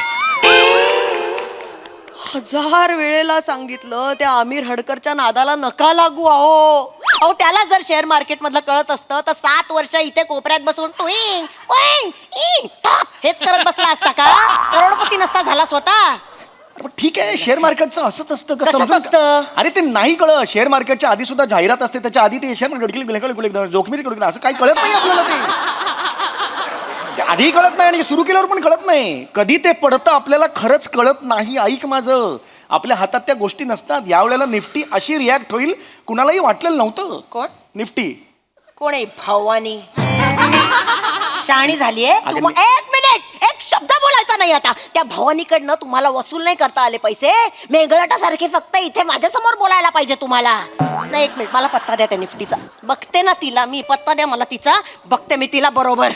1000 वेळेला सांगितलं त्या आमिर हडकरच्या नादाला नका लागू. अहो त्याला जर शेअर मार्केट मधलं कळत असतं तर 7 वर्ष इथे कोपऱ्यात बसून टुईंग, ओईंग, ईंग, टाप हेच करत बसला असता का? करोडपती नसता झाला स्वतः. अरे पण ठीक आहे, शेअर मार्केटचं असंच असतं का? कसं समजून असतं? अरे ते नाही कळत. शेअर मार्केटच्या आधी सुद्धा जाहिरात असते, त्याच्या आधी ते शेअर जोखमीत असं काही कळत नाही आपल्याला. ते आधी कळत नाही आणि सुरू केल्यावर पण कळत नाही. कधी ते पडतं आपल्याला खरंच कळत नाही. ऐक माझं, आपल्या हातात त्या गोष्टी नसतात. यावेळेला निफ्टी अशी रिॲक्ट होईल कुणालाही वाटलेलं नव्हतं. कोण? निफ्टी. कोण आहे? भवानी शाणी झालीये. एक मिनिट, एक शब्द बोलायचा नाही आता. त्या भवानीकडनं तुम्हाला वसूल नाही करता आले पैसे. मेंगळटासारखे फक्त इथे माझ्या समोर बोलायला पाहिजे तुम्हाला. नाही एक मिनिट, मला पत्ता द्या त्या निफ्टीचा. बघते ना तिला मी. पत्ता द्या मला तिचा, बघते मी तिला बरोबर.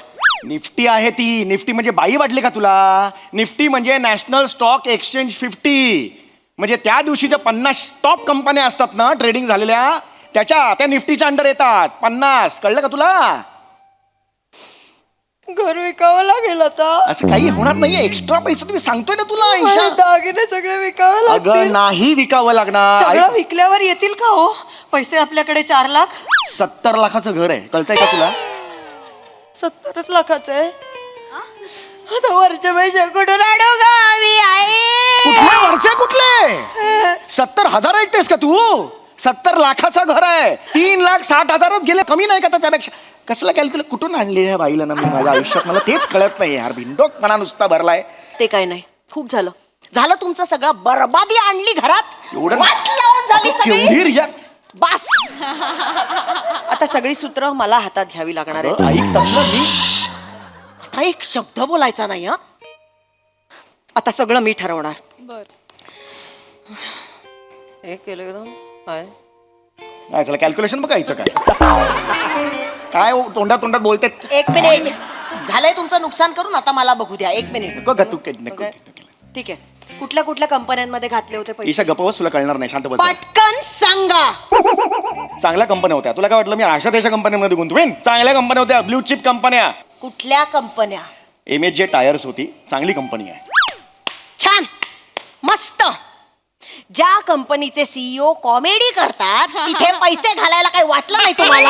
निफ्टी आहे ती. निफ्टी म्हणजे बाई वाटली का तुला? निफ्टी म्हणजे नॅशनल स्टॉक एक्सचेंज 50. म्हणजे त्या दिवशी ज्या 50 टॉप कंपन्या असतात ना ट्रेडिंग झालेल्या, त्या निफ्टीच्या अंडर येतात 50. कळलं का तुला? घर विकावं लागेल आता. असं काही होणार नाहीये. एक्स्ट्रा पैसे तुम्ही सांगतोय ना तुला ईशा. दागिने सगळे विकावे अगं लागतील. नाही विकावं लागणार. सगळं विकल्यावर येतील का हो पैसे? आपल्याकडे 4 लाख. 70 लाखाचं घर आहे, कळतंय का तुला? 70 लाखाचं आहे. आता वरचे पैसे कुठून आणू गा मी? कुठले वरचे कुठले? 70,000 ऐकतेस का तू? 70 लाखाचं घर आहे. 3,60,000च गेले. कमी नाही का त्याच्यापेक्षा? कसलं कॅल्क्युलेट कुठून आणली ह्या बाईला ना मी माझ्या आयुष्यात? मला तेच कळत नाही यार. भिंडोकपणा नुसता भरलाय. ते काय नाही, खूप झालं. तुमचं सगळं बरबादी आणली घरात. एवढं वाट लावून झाली सगळी. केवढी रिया. बस आता सगळी सूत्र मला हातात घ्यावी लागणार आहेत. ऐक तसलं मी. आता एक शब्द बोलायचा नाही. हा आता सगळं मी ठरवणार. बर. एक केलं एकदम काय काय चला कॅल्क्युलेशन बघायचं काय? काय तोंडात बोलते? एक मिनिट झालंय तुमचं नुकसान करून. आता मला बघू द्या. एक मिनिट. नको का तू? नको. ठीक आहे. कुठल्या कुठल्या कंपन्यांमध्ये घातले होते पैसे? ईशा गप्प बस, तुला कळणार नाही. शांत बस. पटकन सांगा. चांगल्या कंपन्या होत्या. तुला काय वाटलं मी अशा देशा कंपन्यांमध्ये गुंतवेन? चांगल्या कंपन्या होत्या, ब्ल्यू चिप कंपन्या. कुठल्या कंपन्या? MHJ टायर्स होती, चांगली कंपनी आहे. छान, मस्त. ज्या कंपनीचे CEO कॉमेडी करतात तिथे पैसे घालायला काही वाटलं नाही तुम्हाला?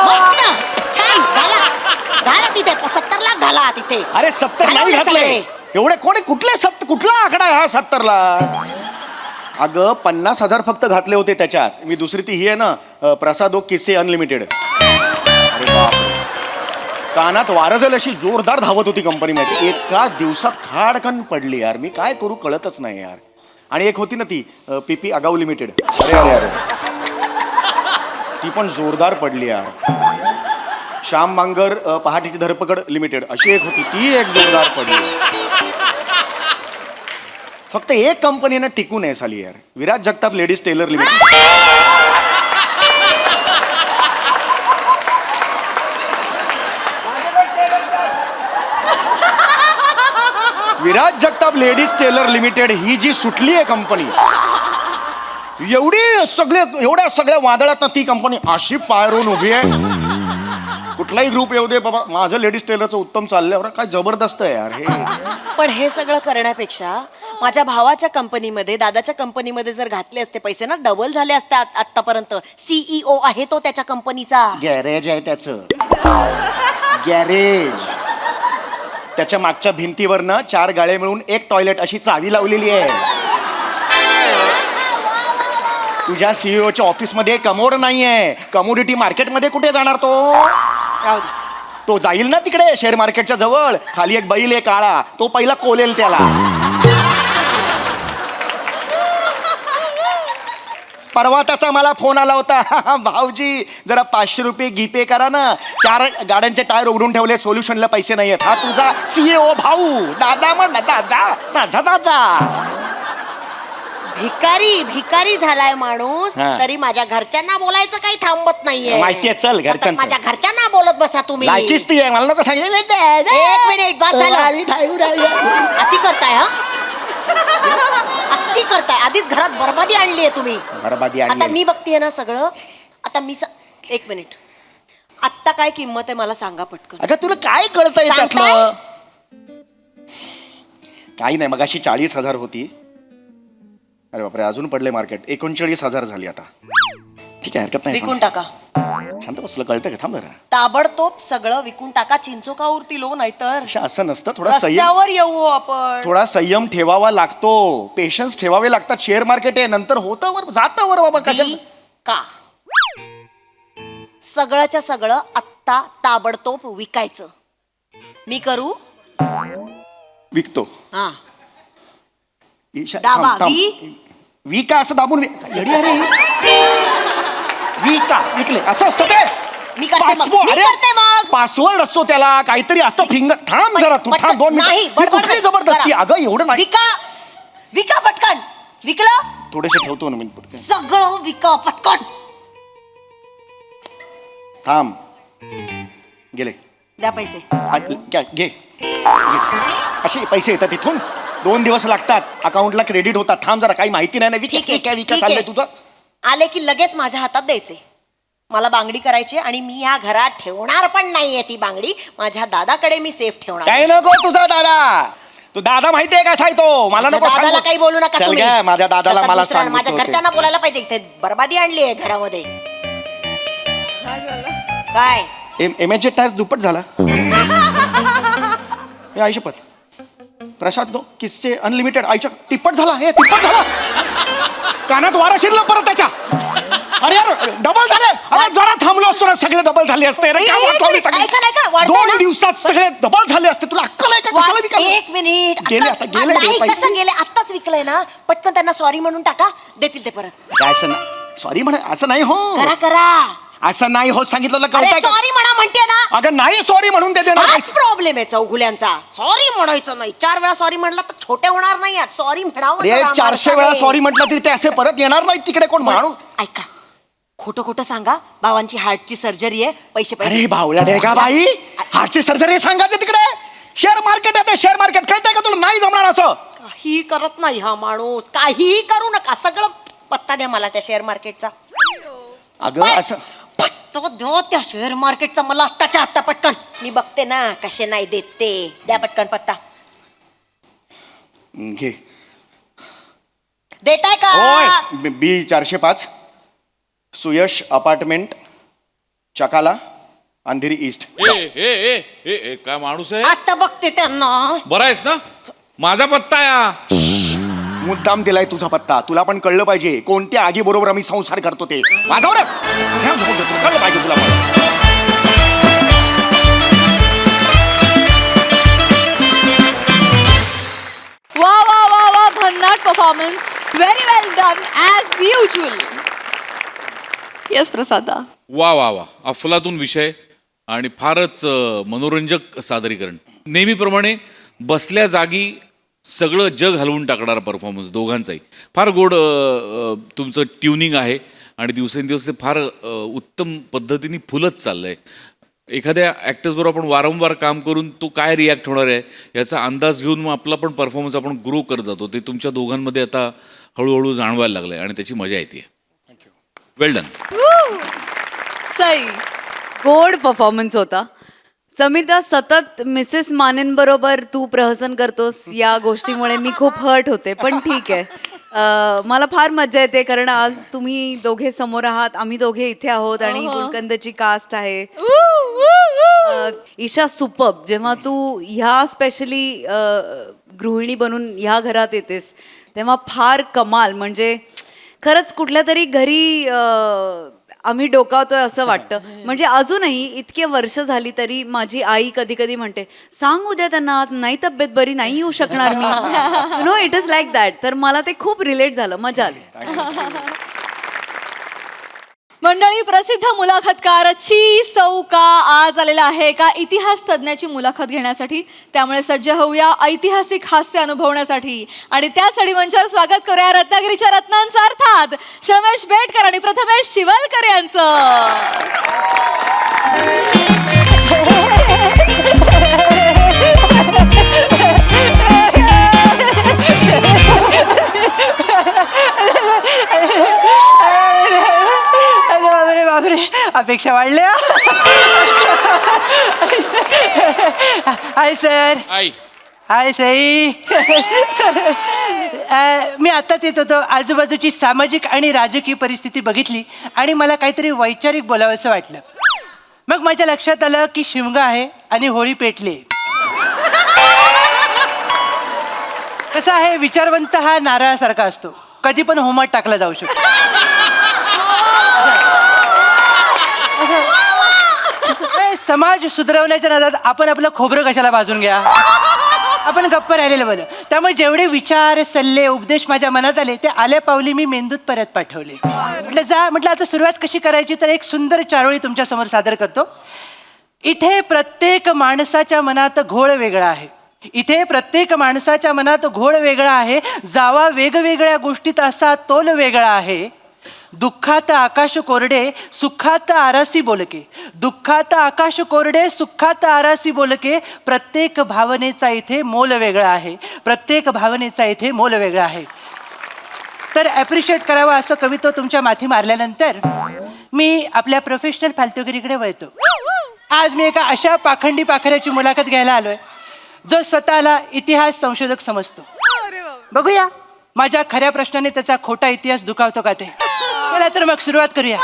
मस्त, छान. घाला तिथे 70 लाख घाला तिथे. अरे 70 नाही घालवले घातले सगळे. एवढे. कोणी कुठला आकडा आहे हा 70 ला? अगं 50,000 फक्त घातले होते त्याच्यात. मी दुसरी ती ही आहे ना, प्रसादो किस्से अनलिमिटेड. अरे बापरे, कानात वारं जाईल अशी जोरदार धावत होती कंपनी मध्ये. एका दिवसात खाडकन पडली यार. मी काय करू कळतच नाही यार. आणि एक होती ना ती PP अगाऊ लिमिटेड. अरे अरे अरे, ती पण जोरदार पडली यार. श्याम बांगर पहाटेची धरपकड लिमिटेड अशी एक होती, ती एक जोरदार पडली. फक्त एक कंपनीनं टिकून आहे साली यार, Viraj Jagtap ladies tailor limited. Viraj Jagtap ladies tailor limited ही जी सुटली आहे कंपनी, एवढ्या सगळ्या वादळात ती कंपनी अशी पायरून उभी आहे. कुठलाही ग्रुप येऊ दे बाबा, माझं लेडीज टेलरचं उत्तम चाललंय. काय जबरदस्त आहे यार हे. पण हे सगळं करण्यापेक्षा माझ्या भावाच्या कंपनीमध्ये, दादाच्या कंपनीमध्ये जर घातले असते पैसे ना, डबल झाले असते आतापर्यंत. CEO आहे तो त्याच्या कंपनीचा. गॅरेज आहे त्याचं, गॅरेज. त्याच्या मागच्या भिंतीवर ना 4 गाळे मिळून एक टॉयलेट अशी चावी लावलेली आहे. तुझ्या CEOच्या ऑफिसमध्ये कमोड नाहीये. कमोडिटी मार्केटमध्ये कुठे जाणार तो? राहू दे. तो जाईल ना तिकडे शेअर मार्केटच्या जवळ, खाली एक बैल आहे काळा, तो पहिला कोलेल त्याला. परवा त्याचा मला फोन आला होता, भाऊजी जरा 500 रुपये जीपे करा ना, 4 गाड्यांचे टायर उघडून ठेवले, सोल्युशनला पैसे नाही आहेत. हा तुझा CEO भाऊ, दादा म्हण ना, दादा, माझा दादा. भिकारी झालाय माणूस, हा. तरी माझ्या घरच्यांना बोलायचं काही थांबत नाहीये. माहितीये, चल सतत घरच्यांचं. माझ्या घरच्यांना बोलत बसा तुम्ही. लायकीच ती आहे, मला नको सांगितलं. एक मिनिट, बस झालं. अति करताय हा, अति करताय. आधीच घरात बरबादी आणली आहे तुम्ही. बरबादी आता आणली. मी बघतीये ना सगळं. आता एक मिनिट, आत्ता काय किंमत आहे मला सांगा पटकन. अगं तुला काय कळतंय सांगताय? त्यातलं? काही नाही, मगाशी 40,000 होती. अरे बापरे, अजून पडले मार्केट, 39,000 झाली आता. ठीक आहे, हरकत नाही. विकून टाका. शांत बस, तुला कळतं का? थांब जरा. ताबडतोब सगळं विकून टाका. चिंचोका उरतील हो, नाहीतर अशा असं नसतं. थोडा संयम, रस्त्यावर येऊ आपण. थोडा संयम ठेवावा लागतो, पेशन्स ठेवावे लागतात. शेअर मार्केट आहे, नंतर होतं वर जातं वर बाबा. कशा का सगळंच्या सगळं आत्ता ताबडतोब विकायचं. मी करू? विकतो. हा, ईशा, दाबा, थांब, थांब. विका असं दाबून येडी अरे, विका विकले असं असतं ते. मी करते मग. पासवर्ड, मी अरे, करते मग. पासवर्ड असतो त्याला, काहीतरी असतं. फिंगर, थांब जरा तू, थांब 2 नाही, मिनिट. बडबड कुठली नाही. जबरदस्ती करा. अगं, एवढं नाही. विका पटकन. विकलं थोडेसे ठेवतो ना मी पुढे. सगळं विका पटकन. थांब, गेले. द्या पैसे. घे. असे पैसे येतात तिथून, 2 दिवस लागतात, अकाउंटला क्रेडिट होतात. थांब जरा, काही माहिती नाही ना. ठीक आहे, विका ठीक चाललंय आहे. तुझं. आले की लगेच माझ्या हातात द्यायचे. मला बांगडी करायची आणि मी ह्या घरात ठेवणार पण नाहीये ती बांगडी. माझ्या दादाकडे मी सेफ ठेवणार. काय नको तुझा दादा. तू दादा माहितीये कसा आहे तो, मला नको दादाला सांगू. काही बोलू नका चल तुम्ही. काय, माझ्या दादाला सतत मला दुसऱ्या- सांगू. माझ्या घरच्यांना बोलायला पाहिजे. इथे बरबादी आणली आहे घरामध्ये. काय एमएच टायर दुप्पट झाला. हे आई शपथ, प्रसाद नो किस्से अनलिमिटेड आईच्या तिप्पट झाला. हे तिप्पट झाला, कानात वारा शिरला परत त्याच्या. अरे यार, डबल झाले. अरे जरा थांबलो असतो ना, सगळे डबल झाले असते. अरे काय वाट लावली सगळी? ऐका, ऐका, वाढतंय ना? 2 दिवसात सगळे डबल झाले असते. तुला अक्कल आहे का? कशाला विकायला? एक मिनिट. गेले आत्ताच- आता, गेले नाही, पैसे. कसं गेले? आत्ताच विकलंय ना, पटकन त्यांना सॉरी म्हणून टाका, देतील ते परत. काय असं ना, सॉरी म्हणा, असं नाही हो. करा. असं नाही होत, सांगितलं अरे कळतंय का? सॉरी म्हणा म्हणते ना. अगं नाही, सॉरी म्हणून ते देणार हाच प्रॉब्लेम आहे चौघुल्यांचा. सॉरी म्हणायचं नाही. 4 वेळा सॉरी म्हटलं तर छोटे होणार नाही. सॉरी म्हणावं अरे जरा 400 वेळा माणसाने. सॉरी म्हटलं तरी ते असे परत येणार नाही तिकडे. कोण माणूस? ऐका, खोटं खोटं सांगा. बाबांची हार्टची सर्जरी आहे, पैसे अरे भावल्या डे का बाई, हार्टची सर्जरी सांगायचं तिकडे. शेअर मार्केट आहे ते, शेअर मार्केट कळतंय का तुला? नाही जमणार असं. काही करत नाही हा माणूस. काहीही करू नका. सगळं पत्ता द्या मला त्या शेअर मार्केटचा. अगं असं पत्ता द्या त्या शेअर मार्केटचा मला आत्ताच्या आत्ता पटकन. मी बघते ना कसे नाही देत ते. द्या पटकन पत्ता. घे. देताय का? ओय, बी 405 सुयश अपार्टमेंट, चकाला, अंधेरी ईस्ट. ए काय माणूस आहे? आता बघते त्यांना. बरं आहेस ना? माझा पत्ता या. मुद्दाम दिलाय तुझा पत्ता. तुला पण कळलं पाहिजे कोणत्या आगी बरोबर आम्ही संसार करतो ते. माझा कळलं पाहिजे तुला पण. वा वा वा वा, भन्नाट परफॉर्मन्स. व्हेरी वेल डन ॲज युजल. येस प्रसादा. वा वा वा, अफलातून विषय आणि फारच मनोरंजक सादरीकरण. नेहमीप्रमाणे बसल्या जागी सगळं जग हलवून टाकणारा परफॉर्मन्स दोघांचाही. फार गोड तुमचं ट्युनिंग आहे आणि दिवसेंदिवस ते फार उत्तम पद्धतीने फुलत चाललंय. एखाद्या ॲक्टर्सबरोबर आपण वारंवार काम करून तो काय रिॲक्ट होणार आहे याचा अंदाज घेऊन मग आपला पण परफॉर्मन्स आपण ग्रो करत जातो. ते तुमच्या दोघांमध्ये आता हळूहळू जाणवायला लागलं आहे आणि त्याची मजा येते. वेल डन. सई. गोड परफॉर्मन्स होता. समीरदा, सतत मिसेस मानेंबरोबर तू प्रहसन करतोस या गोष्टीमुळे मी खूप हर्ट होते, पण ठीक आहे. मला फार मजा येते कारण आज तुम्ही दोघे समोर आहात, आम्ही दोघे इथे आहोत आणि गुलकंदची कास्ट आहे. ईशा सुपर्ब. जेव्हा तू ह्या स्पेशली गृहिणी बनून ह्या घरात येतेस तेव्हा फार कमाल. म्हणजे खरंच कुठल्या तरी घरी आम्ही डोकावतोय असं वाटतं. म्हणजे अजूनही इतके वर्ष झाली तरी माझी आई कधी कधी म्हणते, सांग उद्या त्यांना, नाही तब्येत बरी, नाही येऊ शकणार मी. No, it is like that. तर मला ते खूप रिलेट झालं, मजा आली. मंडळी, प्रसिद्ध मुलाखतकार ची सौका आज आलेला आहे एका इतिहास तज्ञाची मुलाखत घेण्यासाठी. त्यामुळे सज्ज होऊया ऐतिहासिक हास्य अनुभवण्यासाठी. आणि त्यासाठी मंचावर स्वागत करूया रत्नागिरीच्या रत्नांचा अर्थात श्रमेश बेटकर आणि प्रथमेश शिवलकर यांचं. बापरे बापरे, अपेक्षा वाढल्या. Hi sir. आई हाय सई. मी आत्ताच येत होतो. आजूबाजूची सामाजिक आणि राजकीय परिस्थिती बघितली आणि मला काहीतरी वैचारिक बोलावंसं वाटलं. मग माझ्या लक्षात आलं की शिमगा आहे आणि होळी पेटली. कसं आहे, विचारवंत हा नारळासारखा असतो, कधी पण होमात टाकला जाऊ शकतो. समाज सुधारवण्याच्या नादात आपण आपलं खोबरं कशाला भाजून घ्या. आपण गप्प राहिलेलं बरं. त्यामुळे जेवढे विचार, सल्ले, उपदेश माझ्या मनात आले ते आल्या पावली मी मेंदूत परत पाठवले. म्हटलं आता सुरुवात कशी करायची, तर एक सुंदर चारोळी तुमच्या समोर सादर करतो. इथे प्रत्येक माणसाच्या मनात घोळ वेगळा आहे. इथे प्रत्येक माणसाच्या मनात घोळ वेगळा आहे. जावा वेगवेगळ्या गोष्टीत असा तोल वेगळा आहे. दुःखात आकाश कोरडे, सुखात आरासी बोलके. दुःखात आकाश कोरडे, सुखात आरासी बोलके. प्रत्येक भावनेचा इथे मोल वेगळा आहे. प्रत्येक भावनेचा इथे मोल वेगळा आहे. तर ॲप्रिशिएट करावं असं कवित्व तुमच्या माथी मारल्यानंतर मी आपल्या प्रोफेशनल फालतुगिरीकडे वळतो. आज मी एका अशा पाखंडी पाखऱ्याची मुलाखत घ्यायला आलोय जो स्वतःला इतिहास संशोधक समजतो. बघूया माझ्या खऱ्या प्रश्नाने त्याचा खोटा इतिहास दुखावतो का ते. चला तर मग सुरुवात करूया.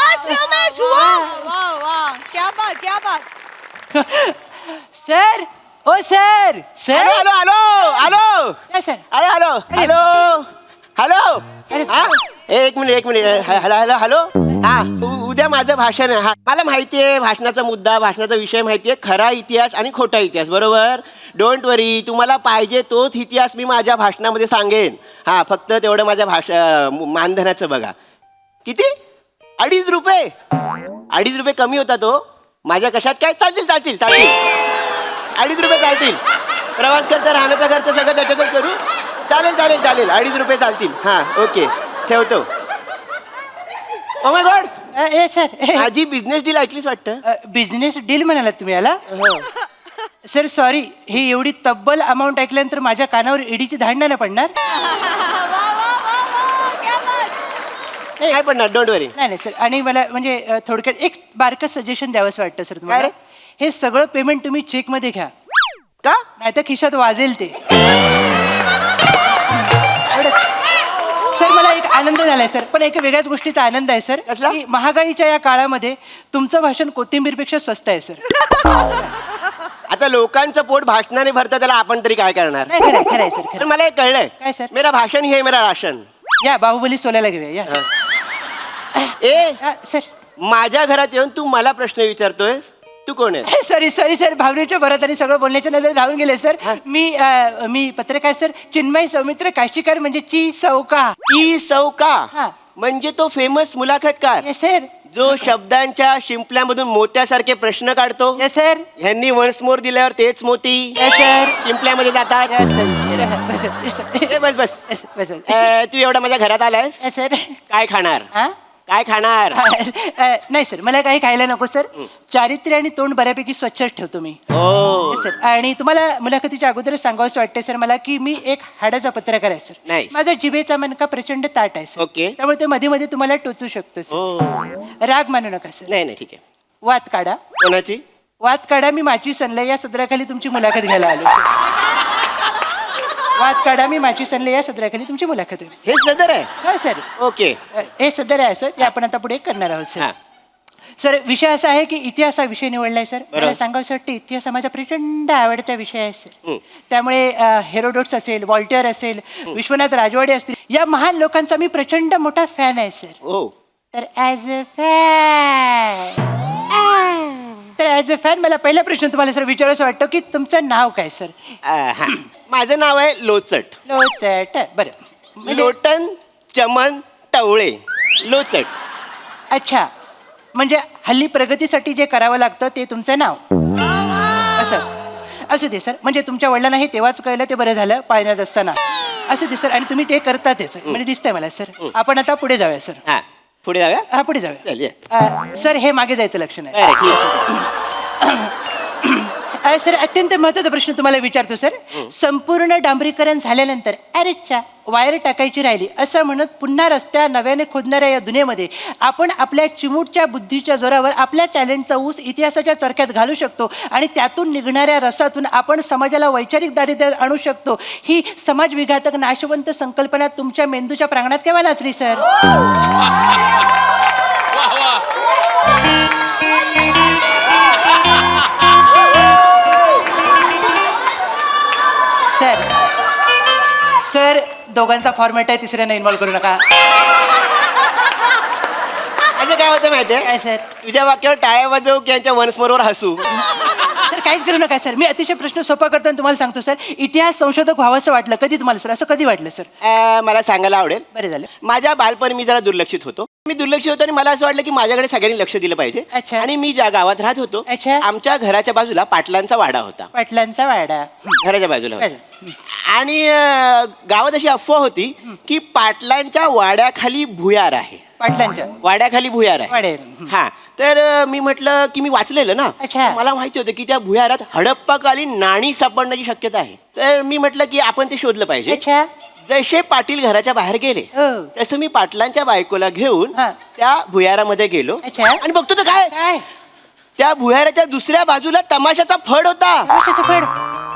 सर, ओ sir. Sir, hello hello hello काय sir? Hello hello hello hello. हा, एक मिनिट हॅलो हॅलो हॅलो. हा, उद्या माझं भाषण आहे. हा, मला माहिती आहे भाषणाचा मुद्दा, भाषणाचा विषय माहिती आहे, खरा इतिहास आणि खोटा इतिहास, बरोबर. डोंट वरी, तुम्हाला पाहिजे तोच इतिहास मी माझ्या भाषणामध्ये सांगेन. हा, फक्त तेवढं माझ्या मानधनाचं बघा. किती? 2.5 रुपये. 2.5 रुपये कमी होता तो. माझ्या कशात काय चालतील 2.5 रुपये चालतील. प्रवास खर्च, राहण्याचा खर्च सगळं त्याच्यातच करू. चालेल 2.5 रुपये चालतील. हां, ओके, ठेवतो. Oh my God. A sir, माझी बिझनेस डील ऐकलीच वाटतं. बिझनेस डील म्हणालात तुम्ही याला? सर सॉरी, ही एवढी तब्बल अमाऊंट ऐकल्यानंतर माझ्या कानावर ईडीची धाड नाही पडणार? काय पडणार, डोंट वरी. नाही सर. आणि मला म्हणजे थोडक्यात एक बारकं सजेशन द्यावंसं वाटतं सर तुम्हाला. हे सगळं पेमेंट तुम्ही चेकमध्ये घ्या, का? नाही तर खिशात वाजेल ते. सर मला एक आनंद झालाय सर, पण एका वेगळ्याच गोष्टीचा आनंद आहे सर. कसला? की महागाईच्या या काळामध्ये तुमचं भाषण कोथिंबीरपेक्षा स्वस्त आहे सर. आता लोकांचं पोट भाषणाने भरतं, त्याला आपण तरी काय करणार. नाही, खरं आहे, खरं आहे सर, तर खरं. मला एक कळलंय. काय सर? मेरा भाषण ही है मेरा राशन. या बाहुबली सोलायला घेऊया या सर. ए, सर माझ्या घरात येऊन तू मला प्रश्न विचारतोय, तू कोण आहे? सॉरी सर, भावनेच्या भरात आणि सगळं बोलण्याच्या नजर राहून गेले सर. मी पत्रकार सर, चिन्मय सौमित्र काशीकर, म्हणजे ची सौका. ई सौका हा. म्हणजे तो फेमस मुलाखतकार येस सर. जो शब्दांच्या शिंपल्यामधून मोत्यासारखे प्रश्न काढतो. Yes sir. ह्यांनी वन्स मोर दिल्यावर तेच मोती येस सर. शिंपल्यामध्ये जातात. Yes sir. ए, बस बस. येस बस. तू एवढा माझ्या घरात आलायस, येस सर. काय खाणार? काय खाणार? नाही सर, मला काही खायला नको सर. चारित्र्य आणि तोंड बऱ्यापैकी स्वच्छच ठेवतो मी. हो Yes, सर. आणि तुम्हाला मुलाखतीच्या अगोदरच सांगावंसं वाटतंय सर मला की मी एक हाडाचा पत्रकार आहे सर. Nice. माझा जिभेचा मनका प्रचंड ताट आहे सर. Okay. त्यामुळे ते मध्ये मध्ये तुम्हाला टोचू शकतो सर. हो. राग मानू नका सर. नाही ठीक आहे. वाद काढा. कोणाची? वाद काढा, मी माझी सनले या सदराखाली तुमची मुलाखत घ्यायला आलो सर. वाद काढा, मी माझी सनले या सदराखाली तुमची मुलाखत हे सदर आहे. हो सर. ओके. हे सदर आहे सर, ते आपण आता पुढे करणार आहोत सर. सर विषय असा आहे की इतिहास हा विषय निवडलाय सर. मला सांगावं वाटतं इतिहास हा माझा प्रचंड आवडता विषय आहे सर. त्यामुळे हेरोडोट्स असेल, वॉल्टर असेल, विश्वनाथ राजवाडे असतील, या महान लोकांचा मी प्रचंड मोठा फॅन आहे सर. तर ॲज अ फॅन मला पहिला प्रश्न तुम्हाला सर विचारायचं वाटतं की तुमचं नाव काय सर? माझं नाव आहे लोचट. लोचट. बरं. लोटन चमन टवळे लोचट. अच्छा, म्हणजे हल्ली प्रगतीसाठी जे करावं लागतं ते तुमचं नाव. असं दे सर. म्हणजे तुमच्या वडिलांना हे तेव्हाच कळलं, ते बरं झालं पाळण्यात असताना. असं दे सर. आणि तुम्ही ते करतातच म्हणजे दिसतंय मला सर. आपण आता पुढे जाऊया सर. हा पुढे जाऊया. हा पुढे जाऊया. सर हे मागे जायचं लक्ष नाही. बरं, ठीक आहे. सर अत्यंत महत्त्वाचा प्रश्न तुम्हाला विचारतो सर. संपूर्ण डांबरीकरण झाल्यानंतर अरेच्या वायर टाकायची राहिली असं म्हणत पुन्हा रस्त्या नव्याने खोदणाऱ्या या दुनियेमध्ये आपण आपल्या चिमूटच्या बुद्धीच्या जोरावर आपल्या टॅलेंटचा ऊस इतिहासाच्या चरख्यात घालू शकतो आणि त्यातून निघणाऱ्या रसातून आपण समाजाला वैचारिक दारिद्र्यात आणू शकतो. ही समाजविघातक नाशवंत संकल्पना तुमच्या मेंदूच्या प्रांगणात केव्हा नाचली सर? सर सर दोघांचा फॉर्मॅट आहे, तिसऱ्यांना इन्व्हॉल्व करू नका. असं काय होतं माहितीये काय सर? तुझ्या वाक्यावर टाळ्या वाजवू की यांच्या वनस्मोरवर हसू? सर काहीच करू नका सर. मी अतिशय प्रश्न सोपा करतो आणि तुम्हाला सांगतो सर. इतिहास संशोधक व्हावं असं वाटलं कधी तुम्हाला सर? असं कधी वाटलं सर? मला सांगायला आवडेल. बरं झालं. माझ्या बालपणी मी जरा दुर्लक्षित होतो. मी दुर्लक्षित होतो आणि मला असं वाटलं की माझ्याकडे सगळ्यांनी लक्ष दिलं पाहिजे. अच्छा. आणि मी ज्या गावात राहत होतो अच्छा. आमच्या घराच्या बाजूला पाटलांचा वाडा होता. पाटलांचा वाडा. घराच्या बाजूला होता. बरं. आणि गावात अशी अफवा होती की पाटलांच्या वाड्याखाली भुयार आहे. पाटलांच्या वाड्याखाली भुयार आहे. वाडे. हा तर मी म्हटलं की मी वाचलेलं ना. अच्छा. मला माहिती होतं की त्या भुयारात हडप्पाकालीन नाणी सापडण्याची शक्यता आहे. तर मी म्हटलं की आपण ते शोधलं पाहिजे. अच्छा. जसे पाटील घराच्या बाहेर गेले हो. तसं मी पाटलांच्या बायकोला घेऊन हा. त्या भुयारामध्ये गेलो. अच्छा. आणि बघतो तर काय काय? त्या भुयाराच्या दुसऱ्या बाजूला तमाशाचा फड होता. कशाचं फड?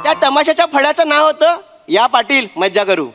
त्या तमाशाच्या फडाचं नाव होतं या पाटील मज्जा करू.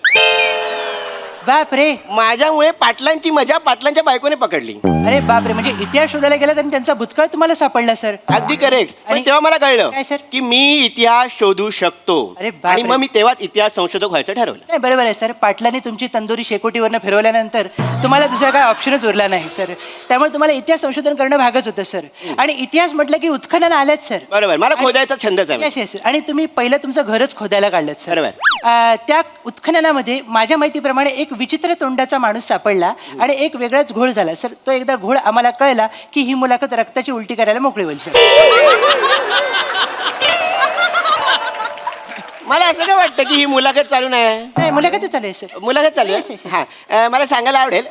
बाप रे. माझ्यामुळे पाटलांची मजा पाटलांच्या बायकोने पकडली. अरे बाप रे. म्हणजे इतिहास शोधायला गेलात आणि त्यांचा भूतकाळ तुम्हाला सापडला सर? अगदी करेक्ट. पण आणि- तेव्हा मला कळलं काय सर? की मी इतिहास शोधू शकतो. अरे बापरे. आणि मग मी तेव्हाच इतिहास संशोधक व्हायचं ठरवलं. नाही बरोबर आहे सर. पाटलांनी तुमची तंदुरी शेकोटीवरनं फिरवल्यानंतर तुम्हाला दुसरा काय ऑप्शनच उरला नाही सर. त्यामुळे तुम्हाला इतिहास संशोधन करणं भागच होतं सर. आणि इतिहास म्हटलं की उत्खनन आलंच सर. बरोबर. मला खोदायचा छंदच आहे. Yes yes. आणि तुम्ही पहिलं तुमचं घरच खोदायला काढलं सर. बरोबर. त्या उत्खननामध्ये माझ्या माहितीप्रमाणे एक विचित्र तोंडाचा माणूस सापडला आणि एक वेगळाच घोळ झाला सर. तो एकदा घोळ आम्हाला कळला की ही मुलाखत रक्ताची उलटी करायला मोकळी होईल सर. मला असं काय वाटतं की ही मुलाखत चालू नाही. नाही मुलाखत चालू आहे सर. मुलाखत चालू Yes, आहे. yes, yes. हा मला सांगायला आवडेल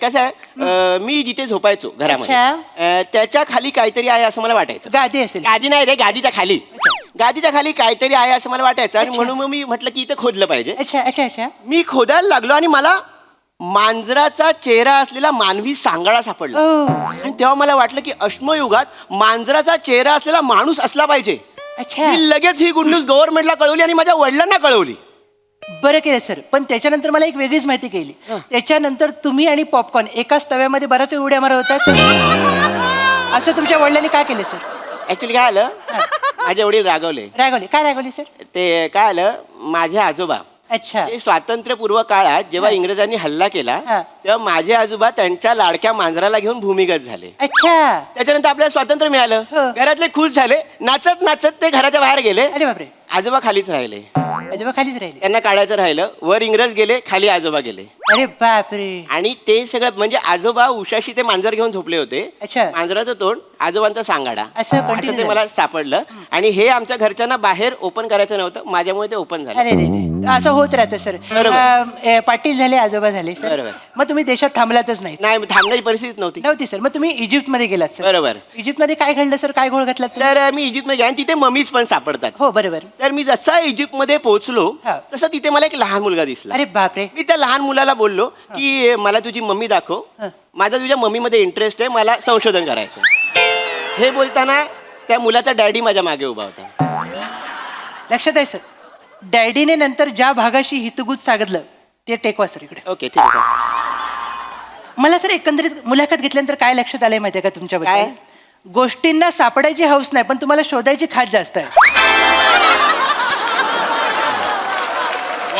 कसं आहे मी जिथे झोपायचो घरामध्ये त्याच्या खाली काहीतरी आहे असं मला वाटायचं. गादी असेल. गादी नाही रे, गादीच्या खाली. गादीच्या खाली काहीतरी आहे असं मला वाटायचं. आणि अच्छा. म्हणून मग मी म्हटलं की इथे खोदलं पाहिजे. अच्छा अच्छा अच्छा. मी खोदायला लागलो आणि मला मांजराचा चेहरा असलेला मानवी सांगाडा सापडला. ओ. आणि तेव्हा मला वाटलं की अश्मयुगात मांजराचा चेहरा असलेला माणूस असला पाहिजे. अच्छा. मी लगेच ही गुड न्यूज गव्हर्नमेंटला कळवली आणि माझ्या वडिलांना कळवली. बरं केलं सर. पण त्याच्यानंतर मला एक वेगळीच माहिती कळली. त्याच्यानंतर तुम्ही आणि पॉपकॉर्न एकाच तव्यामध्ये बराच उड्या मारत होतात सर. असं तुमच्या वडिलांनी काय केलं सर? ऍक्च्युली काय आलं माझे वडील रागवले. रागवले? काय रागवले सर? ते काय आलं माझे आजोबा अच्छा. ते स्वातंत्र्यपूर्व काळात जेव्हा इंग्रजांनी हल्ला केला हा. तेव्हा माझे आजोबा त्यांच्या लाडक्या मांजराला घेऊन भूमिगत झाले. अच्छा. त्याच्यानंतर आपल्याला स्वातंत्र्य मिळालं. हो. घरातले खुश झाले. नाचत नाचत ते घराच्या बाहेर गेले. अरे बापरे. आजोबा खालीच राहिले. आजोबा खालीच राहिले. त्यांना काढायचं राहिलं. वर इंग्रज गेले, खाली आजोबा गेले. अरे बापरे. आणि ते सगळं म्हणजे आजोबा उशाशी ते मांजर घेऊन झोपले होते. अच्छा. मांजराचं तोंड आजोबांचा सांगाडा असं continue ते मला सापडलं. आणि हे आमच्या घरच्यांना बाहेर ओपन करायचं नव्हतं. माझ्यामुळे ते ओपन झालं. अरे रे रे. असं होत राहतं सर. पाटील झाले, आजोबा झाले सर. बरोबर. मग तुम्ही देशात थांबलातच नाही? नाही थांबण्याची परिस्थिती नव्हती. नव्हती सर. मग तुम्ही इजिप्तमध्ये गेलात सर. बरोबर. इजिप्तमध्ये काय घडलं सर? काय घोळ घातला? तर मी इजिप्तमध्ये गेलो आणि तिथे ममीज पण सापडतात. हो बरोबर. तर मी जसा इजिप्तमध्ये पोहोचलो हा. तसं तिथे मला एक लहान मुलगा दिसला. अरे बापरे. मी त्या लहान मुलाला बोललो की मला तुझी मम्मी दाखव. माझा तुझ्या मम्मीमध्ये इंटरेस्ट आहे. मला संशोधन करायचं. हे बोलताना त्या मुलाचा डॅडी माझ्या मागे उभा होता. लक्षात आहे सर. डॅडीने नंतर ज्या भागाशी हितगुज सांगितलं ते टेकवा सर इकडे. ओके ठीक आहे. मला सर एकंदरीत मुलाखत घेतल्यानंतर काय लक्षात आलंय माहितीये का तुमच्याबद्दल? काय? गोष्टींना सापडायची हौस नाही पण तुम्हाला शोधायची खात जास्त आहे.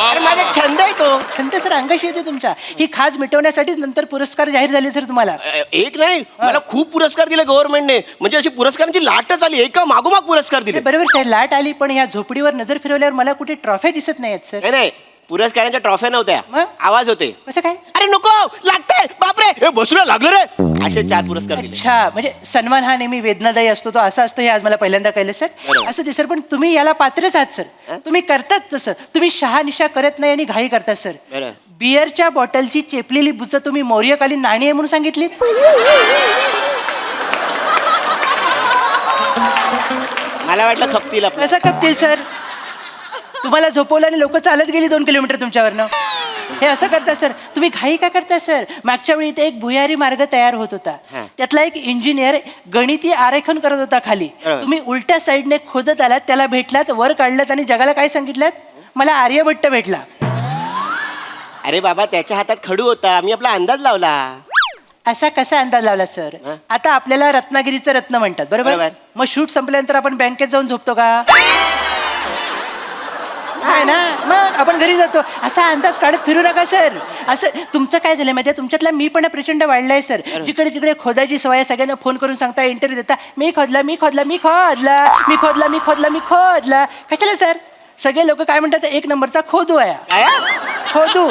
अरे माझा छंद आहे तो. छंद सर अंगाशी येते तुमच्या. ही खाज मिटवण्यासाठीच नंतर पुरस्कार जाहीर झाले सर तुम्हाला. एक नाही मला खूप पुरस्कार दिले गव्हर्नमेंटने, म्हणजे अशी पुरस्कारांची लाटच आली, एका मागोमाग पुरस्कार दिले. बरोबर सर, लाट आली पण या झोपडीवर नजर फिरवल्यावर मला कुठे ट्रॉफ्या दिसत नाहीत सर. नाही नाही, पुरस्कारांच्या ट्रॉफ्या नव्हत्या, मग? आवाज होते. कसं काय? अरे नको लागतंय, बापरे हे बसूला लागलं रे, असे 4 पुरस्कार दिले. अच्छा, म्हणजे सन्मान हा नेहमी वेदनादायी असतो, तो असा असतो हे आज मला पहिल्यांदा कळलं सर. बरोबर. असं ते सर, पण तुम्ही याला पात्रच आहात सर. तुम्ही करतात तसं, तुम्ही शहानिशा करत नाही आणि घाई करतात सर. बरं. बियरच्या बॉटलची चेपलेली बुचं तुम्ही मौर्यकालीन नाणी आहे म्हणून सांगितली. मला वाटलं खपतील आपलं. कसं खपतील सर? तुम्हाला झोपवलं आणि लोक चालत गेली 2 किलोमीटर तुमच्यावरनं. हे असं करता सर, तुम्ही घाई का करता सर? मागच्या वेळी इथे एक भुयारी मार्ग तयार होत होता, त्यातला एक इंजिनियर गणितीय आरेखन करत होता खाली. तुम्ही उलट्या साईडने खोदत आलात, त्याला भेटलात, वर काढलात आणि जगाला काय सांगितलं? मला आर्यभट्ट भेटला. अरे बाबा त्याच्या हातात खडू होता, आम्ही आपला अंदाज लावला. असा कसा अंदाज लावला सर? आता आपल्याला रत्नागिरीचं रत्न म्हणतात बरोबर. बरोबर. मग शूट संपल्यानंतर आपण बँकेत जाऊन झोपतो का? आहे ना, मग आपण घरी जातो. असा अंदाज काढत फिरू नका सर. असं तुमचं काय झालं माहिती आहे, तुमच्यातला मी पण प्रचंड वाढलाय सर. जिकडे तिकडे खोदायची सवय आहे, सगळ्यांना फोन करून सांगता, इंटरव्ह्यू देता, मी खोदला मी खोदला मी खोदला मी खोदला मी खोदला मी खोदला. कशाला सर? सगळे लोक काय म्हणतात, 1 नंबरचा खोदू आहे. काय खोदू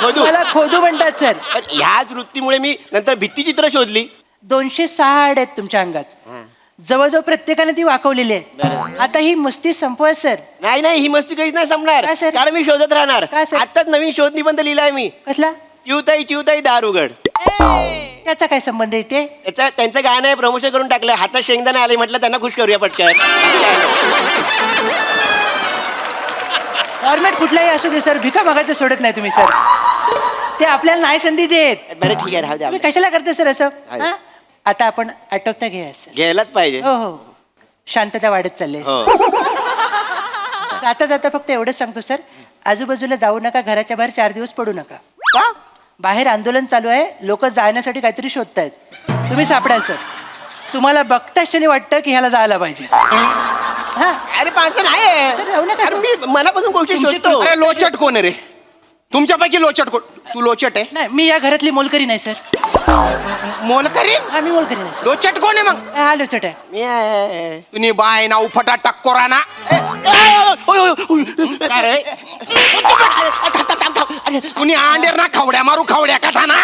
खोदू? मला खोदू म्हणतात सर. पण ह्याच वृत्तीमुळे मी नंतर भित्तीचित्र शोधली. 206 हाड आहेत तुमच्या अंगात, जवळजवळ प्रत्येकाने ती वाकवलेली आहे. आता ही मस्ती संपवा सर. नाही नाही, ही मस्ती काहीच नाही संपणार, का सर? कारण मी शोधत राहणार. का सर? आताच नवीन शोध निबंध लिहिलाय मी. कसला? चिवताई चिवताई दार उघड. त्याचा काय संबंध येते? त्यांचं गाणं आहे, प्रमोशन करून टाकलं. हातात शेंगदाणे आले, म्हटलं त्यांना खुश करूया पटकन. फॉर्मॅट कुठलाही असू दे सर, भिका मागायचं सोडत नाही तुम्ही सर. ते आपल्याला नाही संधी देत. बरं ठीक आहे, राहू द्या. तुम्ही कशाला करता सर असं? हा? आता आपण आटोपता घ्या सर. घ्यायलाच पाहिजे. हो हो, शांतता वाढत चालली आहे. हो. जाता जाता फक्त एवढंच सांगतो सर, आजूबाजूला जाऊ नका, घराच्या बाहेर 4 दिवस पडू नका. का? बाहेर आंदोलन चालू आहे, लोक जाण्यासाठी काहीतरी शोधतायत. तुम्ही सापडाल सर. तुम्हाला बघता क्षणी वाटतं की ह्याला जायला पाहिजे. हा, अरे पाच नाही, सर, जाऊ नका अरे सर. मी मनापासून गोष्टी तुमची शोधतो. अरे लोचट कोण आहे रे? तुमच्यापैकी लोचट कोण? तू लोचट आहे? नाही, मी या घरातली मोलकरी नाही सर. मोलकरी? हा, मी मोलकरी नाही सर. लोचट कोण आहे मग? हा, लोचट आहे. मी आहे. तुम्ही बाय ना उफटा टक्कोरा ना. काय रे? कुणी अंडेर ना खवड्या मारू, खवड्या कथा ना.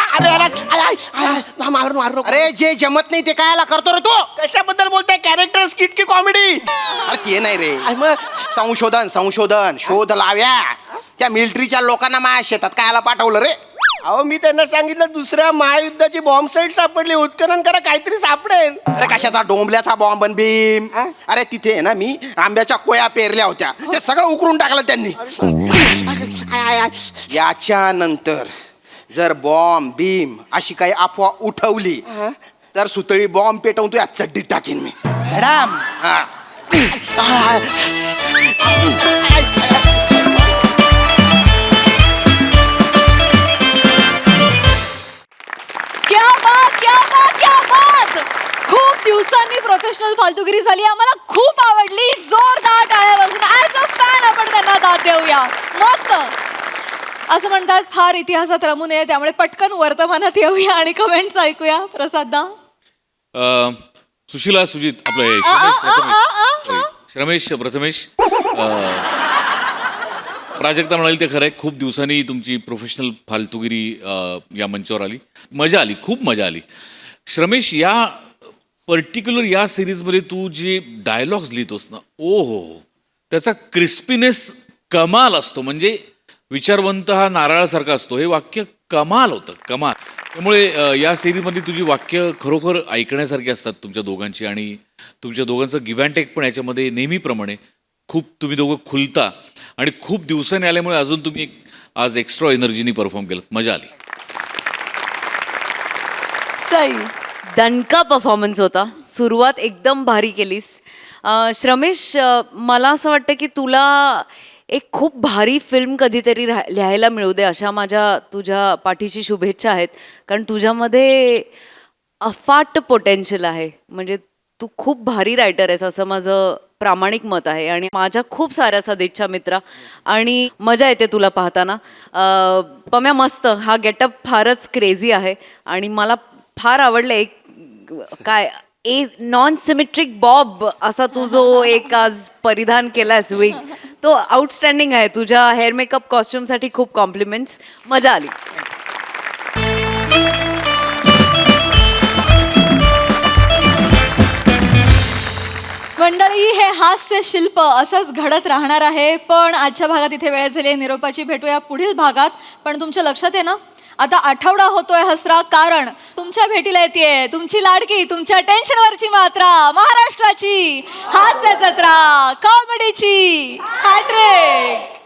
मारून मारू. अरे जे जमत नाही ते कायला करतो रे तू? कशाबद्दल बोलताय? कॅरेक्टर स्किट की कॉमेडी? अरे ते नाही रे, मग संशोधन संशोधन शोध लाव्या. त्या मिलिटरीच्या लोकांना माझ्या शेतात कायला पाठवलं रे? अहो मी त्यांना सांगितलं दुसऱ्या महायुद्धाची बॉम्ब साईट सापडली, उत्खनन करा, काहीतरी सापडेल. अरे कशाचा डोंबल्याचा बॉम्ब आणि भीम? अरे तिथे आहे ना मी आंब्याच्या कोया पेरल्या होत्या, ते सगळं उकरून टाकलं त्यांनी. याच्यानंतर जर बॉम्ब भीम अशी काही अफवा उठवली तर सुतळी बॉम्ब पेटवून तू या चड्डीत टाकीन मी. धडाम. हा. क्या बात, क्या बात, क्या बात! खूप दिवसांनी प्रोफेशनल फालतूगिरी झाली, आम्हाला खूप आवडली. जोरदार टाळ्या वाजून ऍज अ फॅन आपण त्यांना दाद देऊया. मस्त. असं म्हणतात फार इतिहासात रमू नये, त्यामुळे पटकन वर्तमानात येऊया आणि कमेंट्स ऐकूया. प्रसाददा. सुशीला, सुजित, आपलं श्रमेश प्रथमेश, प्राजक्ता म्हणाली ते खरं आहे. खूप दिवसांनी तुमची प्रोफेशनल फालतूगिरी या मंचावर आली, मजा आली, खूप मजा आली. श्रमेश, या पर्टिक्युलर या सिरीजमध्ये तू जे डायलॉग्स लिहितोस ना, ओ हो, त्याचा क्रिस्पीनेस कमाल असतो. म्हणजे विचारवंत हा नारळासारखा असतो, हे वाक्य कमाल होतं, कमाल. त्यामुळे या सिरीजमध्ये तुझी वाक्य खरोखर ऐकण्यासारखी असतात तुमच्या दोघांची, आणि तुमच्या दोघांचं गिव्ह अँड टेक पण याच्यामध्ये नेहमीप्रमाणे खूप तुम्ही दोघं खुलता, आणि खूप दिवसांनी आल्यामुळे अजून तुम्ही आज एक्स्ट्रा एनर्जीनी परफॉर्म केलं, मजा आली. सई. दणका परफॉर्मन्स होता. सुरुवात एकदम भारी केलीस. श्रमेश, मला असं वाटतं की तुला एक खूप भारी फिल्म कधीतरी लिहायला मिळू दे, अशा माझ्या तुझ्या पाठीशी शुभेच्छा आहेत. कारण तुझ्यामध्ये अफाट पोटेन्शियल आहे. म्हणजे तू खूप भारी रायटर आहेस असं माझं प्रामाणिक मत आहे आणि माझ्या खूप साऱ्या सदिच्छा मित्रा आणि मजा येते तुला पाहताना. पम्या मस्त, हा गेटअप फारच क्रेझी आहे आणि मला फार आवडलं. एक काय नॉन सिमेट्रिक बॉब असा तू जो एक आज परिधान केलास विग, तो आउटस्टँडिंग आहे. तुझ्या हेअर मेकअप कॉस्ट्युमसाठी खूप कॉम्प्लिमेंट्स, मजा आली. मंडळी, हे हास्य शिल्प असंच घडत राहणार आहे. पण आजच्या भागात इथे वेळ झाली आहे निरोपाची. भेटूया पुढील भागात. पण तुमच्या लक्षात आहे ना, आता आठवडा होतोय हसरा, कारण तुमच्या भेटीला येते तुमची लाडकी, तुमच्या टेन्शनवरची मात्रा, महाराष्ट्राची हास्य जत्रा, कॉमेडीची हॅट्रिक.